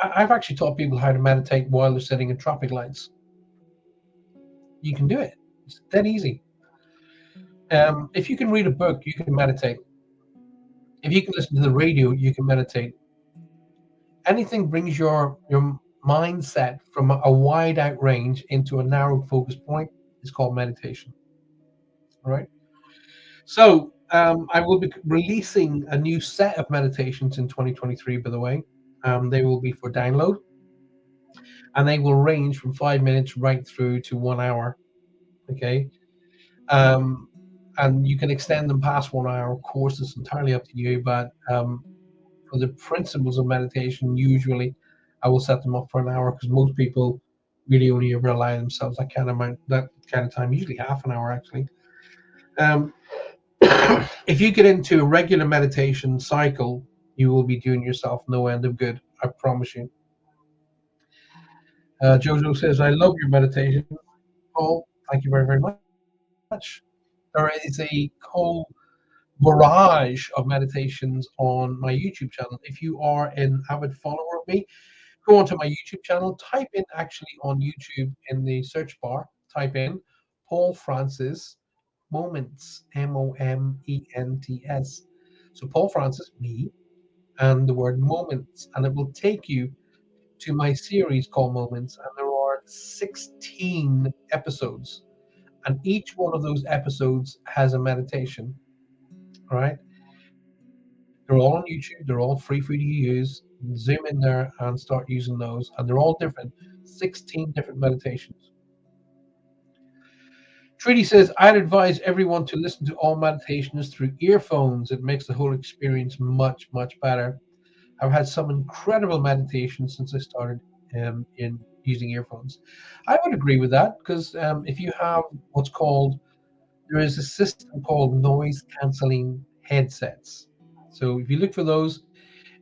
Speaker 1: I've actually taught people how to meditate while they're sitting in traffic lights. You can do it. It's that easy. If you can read a book, you can meditate. If you can listen to the radio, you can meditate. Anything brings your mindset from a wide out range into a narrow focus point is called meditation. All right. So I will be releasing a new set of meditations in 2023. By the way, they will be for download, and they will range from 5 minutes right through to 1 hour. Okay. Um, and you can extend them past 1 hour. Of course, it's entirely up to you. But for the principles of meditation, usually I will set them up for an hour because most people really only ever allow themselves that kind of time, usually half an hour actually. Um, if you get into a regular meditation cycle, you will be doing yourself no end of good. I promise you. Jojo says, "I love your meditation, Paul. Thank you very, very much." There is a whole barrage of meditations on my YouTube channel. If you are an avid follower of me, go onto my YouTube channel, type in actually on YouTube in the search bar, type in Paul Francis Moments, Moments. So Paul Francis, me, and the word moments, and it will take you to my series called Moments, and there are 16 episodes, and each one of those episodes has a meditation. All right, they're all on YouTube, they're all free for you to use. Zoom in there and start using those, and they're all different, 16 different meditations. Trudy says, I'd advise everyone to listen to all meditations through earphones. It makes the whole experience much, much better. I've had some incredible meditations since I started in using earphones. I would agree with that because if you have what's called, there is a system called noise canceling headsets. So if you look for those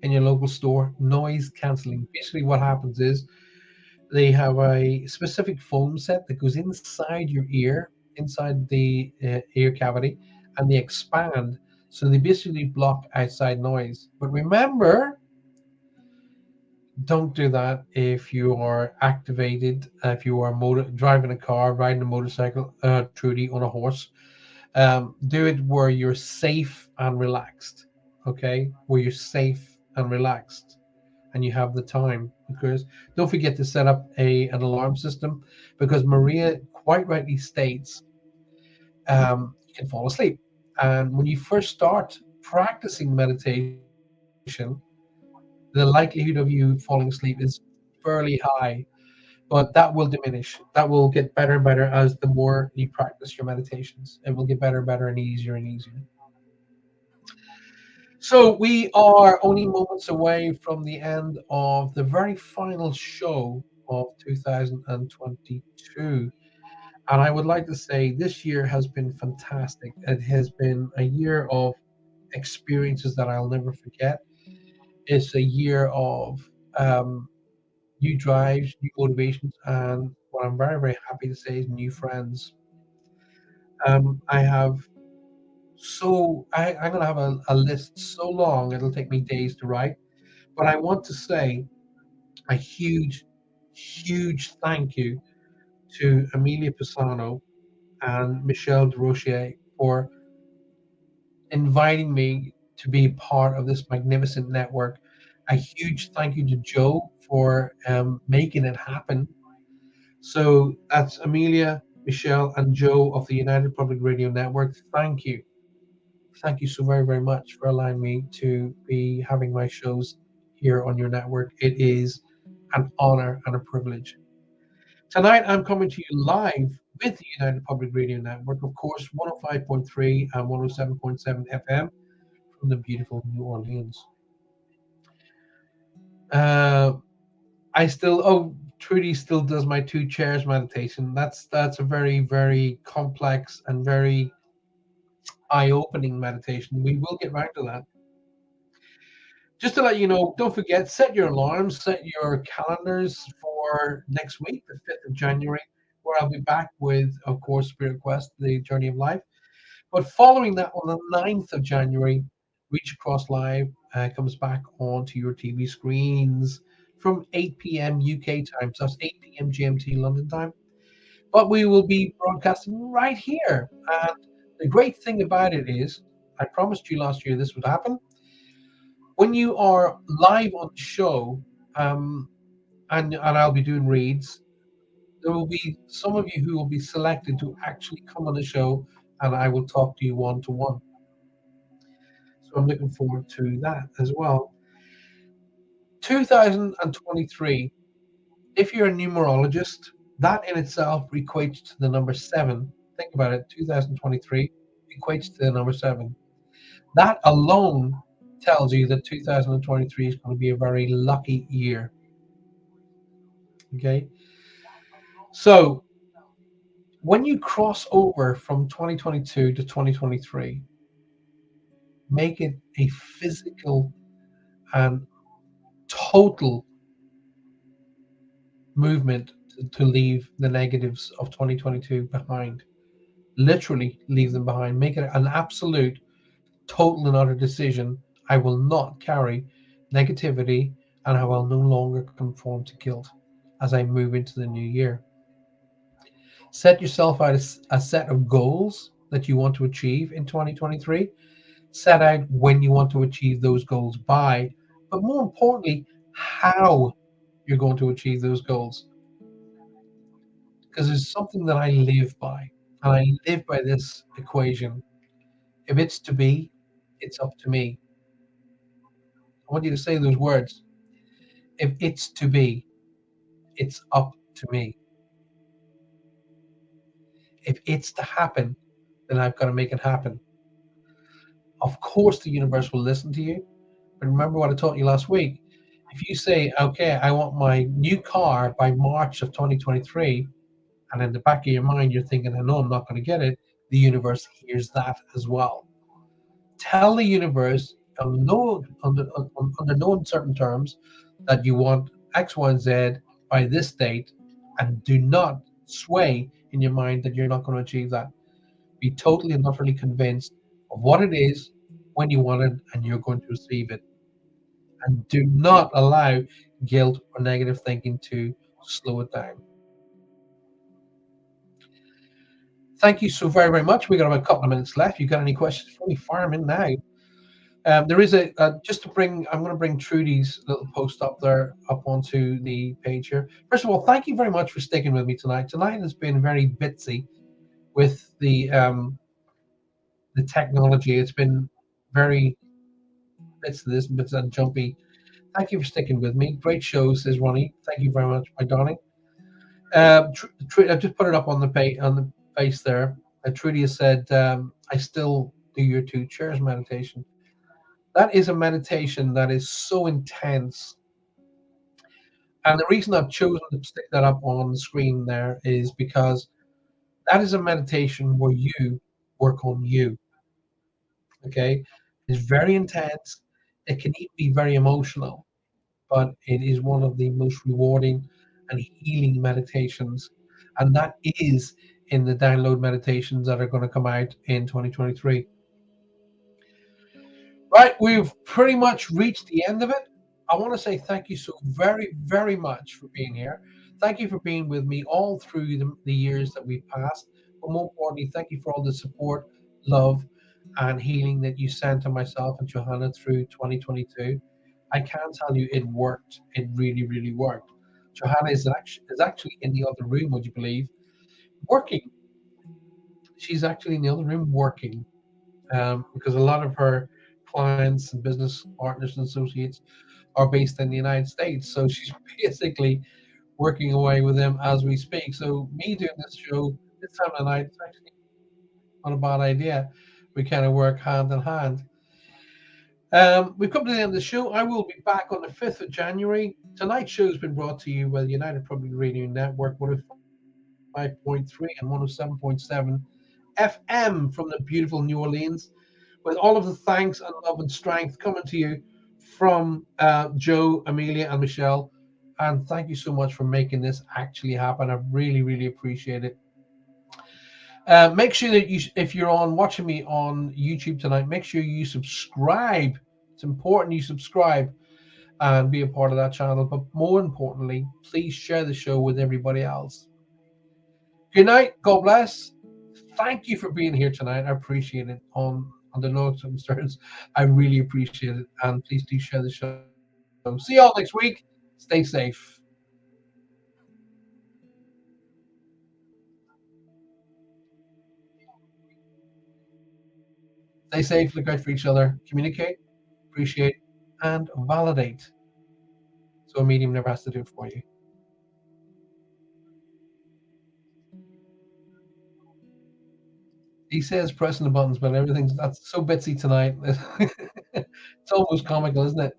Speaker 1: in your local store, noise canceling, basically what happens is they have a specific foam set that goes inside your ear, inside the ear cavity, and they expand. So they basically block outside noise. But remember, don't do that if you are activated, if you are driving a car, riding a motorcycle, Trudy, on a horse. Do it where you're safe and relaxed. Okay, where you're safe and relaxed and you have the time, because don't forget to set up an alarm system, because Maria quite rightly states you can fall asleep, and when you first start practicing meditation, the likelihood of you falling asleep is fairly high, but that will diminish. That will get better and better as the more you practice your meditations. It will get better and better and easier and easier. So we are only moments away from the end of the very final show of 2022. And I would like to say this year has been fantastic. It has been a year of experiences that I'll never forget. It's a year of um, new drives, new motivations, and what I'm very, very happy to say is new friends. I have I'm going to have a list so long it'll take me days to write. But I want to say a huge, huge thank you to Amelia Pisano and Michelle DeRochier for inviting me to be part of this magnificent network. A huge thank you to Joe for making it happen. So that's Amelia, Michelle, and Joe of the United Public Radio Network. Thank you. Thank you so very, very much for allowing me to be having my shows here on your network. It is an honor and a privilege. Tonight, I'm coming to you live with the United Public Radio Network, of course, 105.3 and 107.7 FM from the beautiful New Orleans. Uh, Trudy still does my two chairs meditation. That's a very, very complex and very eye-opening meditation. We will get back to that. Just to let you know, don't forget, set your alarms, set your calendars for next week, the 5th of January, where I'll be back with, of course, Spirit Quest, the Journey of Life. But following that, on the 9th of January, Reach Across Live comes back onto your TV screens from 8 p.m. UK time. So that's 8 p.m. GMT London time. But we will be broadcasting right here. And the great thing about it is, I promised you last year this would happen. When you are live on the show, um, and I'll be doing reads, there will be some of you who will be selected to actually come on the show, and I will talk to you one to one. So I'm looking forward to that as well. 2023, if you're a numerologist, that in itself equates to the number seven. Think about it, 2023 equates to the number seven. That alone tells you that 2023 is going to be a very lucky year. Okay. So when you cross over from 2022 to 2023, make it a physical and total movement to leave the negatives of 2022 behind. Literally leave them behind. Make it an absolute, total and utter decision. I will not carry negativity, and I will no longer conform to guilt as I move into the new year. Set yourself out a set of goals that you want to achieve in 2023. Set out when you want to achieve those goals by, but more importantly, how you're going to achieve those goals. Because there's something that I live by, and I live by this equation. If it's to be, it's up to me. I want you to say those words. If it's to be, it's up to me. If it's to happen, then I've got to make it happen. Of course, the universe will listen to you. But remember what I taught you last week. If you say, okay, I want my new car by March of 2023, and in the back of your mind, you're thinking, I know I'm not going to get it, the universe hears that as well. Tell the universe under no uncertain terms that you want X, Y, and Z by this date, and do not sway in your mind that you're not going to achieve that. Be totally and utterly convinced of what it is, when you want it, and you're going to receive it. And do not allow guilt or negative thinking to slow it down. Thank you so very, very much. We got about a couple of minutes left. You got any questions for me? Fire them in now. There is just to bring. I'm going to bring Trudy's little post up there up onto the page here. First of all, thank you very much for sticking with me tonight. Tonight has been very bitsy with the technology. It's been very bits of this, bits and jumpy. Thank you for sticking with me. Great show, says Ronnie. Thank you very much, my darling. I've just put it up on the page on the face there. Trudy has said, "I still do your two chairs meditation." That is a meditation that is so intense, and the reason I've chosen to stick that up on the screen there is because that is a meditation where you work on you. Okay, it's very intense. It can even be very emotional, but it is one of the most rewarding and healing meditations. And that is in the download meditations that are going to come out in 2023. Right, we've pretty much reached the end of it. I want to say thank you so very, very much for being here. Thank you for being with me all through the years that we've passed. But more importantly, thank you for all the support, love, and healing that you sent to myself and Johanna through 2022. I can tell you it worked. It really, really worked. Johanna is actually in the other room, would you believe? Working. She's actually in the other room working because a lot of her clients and business partners and associates are based in the United States. So she's basically working away with them as we speak. So me doing this show this time of night is actually not a bad idea. We kind of work hand in hand. We've come to the end of the show. I will be back on the 5th of January. Tonight's show has been brought to you by the United Public Radio Network, 105.3 and 107.7 FM from the beautiful New Orleans, with all of the thanks and love and strength coming to you from Joe, Amelia, and Michelle. And thank you so much for making this actually happen. I really, really appreciate it. Make sure that if you're on watching me on YouTube tonight, make sure you subscribe. It's important you subscribe and be a part of that channel. But more importantly, please share the show with everybody else. Good night. God bless. Thank you for being here tonight. I appreciate it. On the no concerns, I really appreciate it. And please do share the show. See y'all next week. Stay safe. Stay safe. Look out for each other. Communicate, appreciate, and validate. So a medium never has to do it for you. He says pressing the buttons, but everything's that's so bitsy tonight. It's almost comical, isn't it?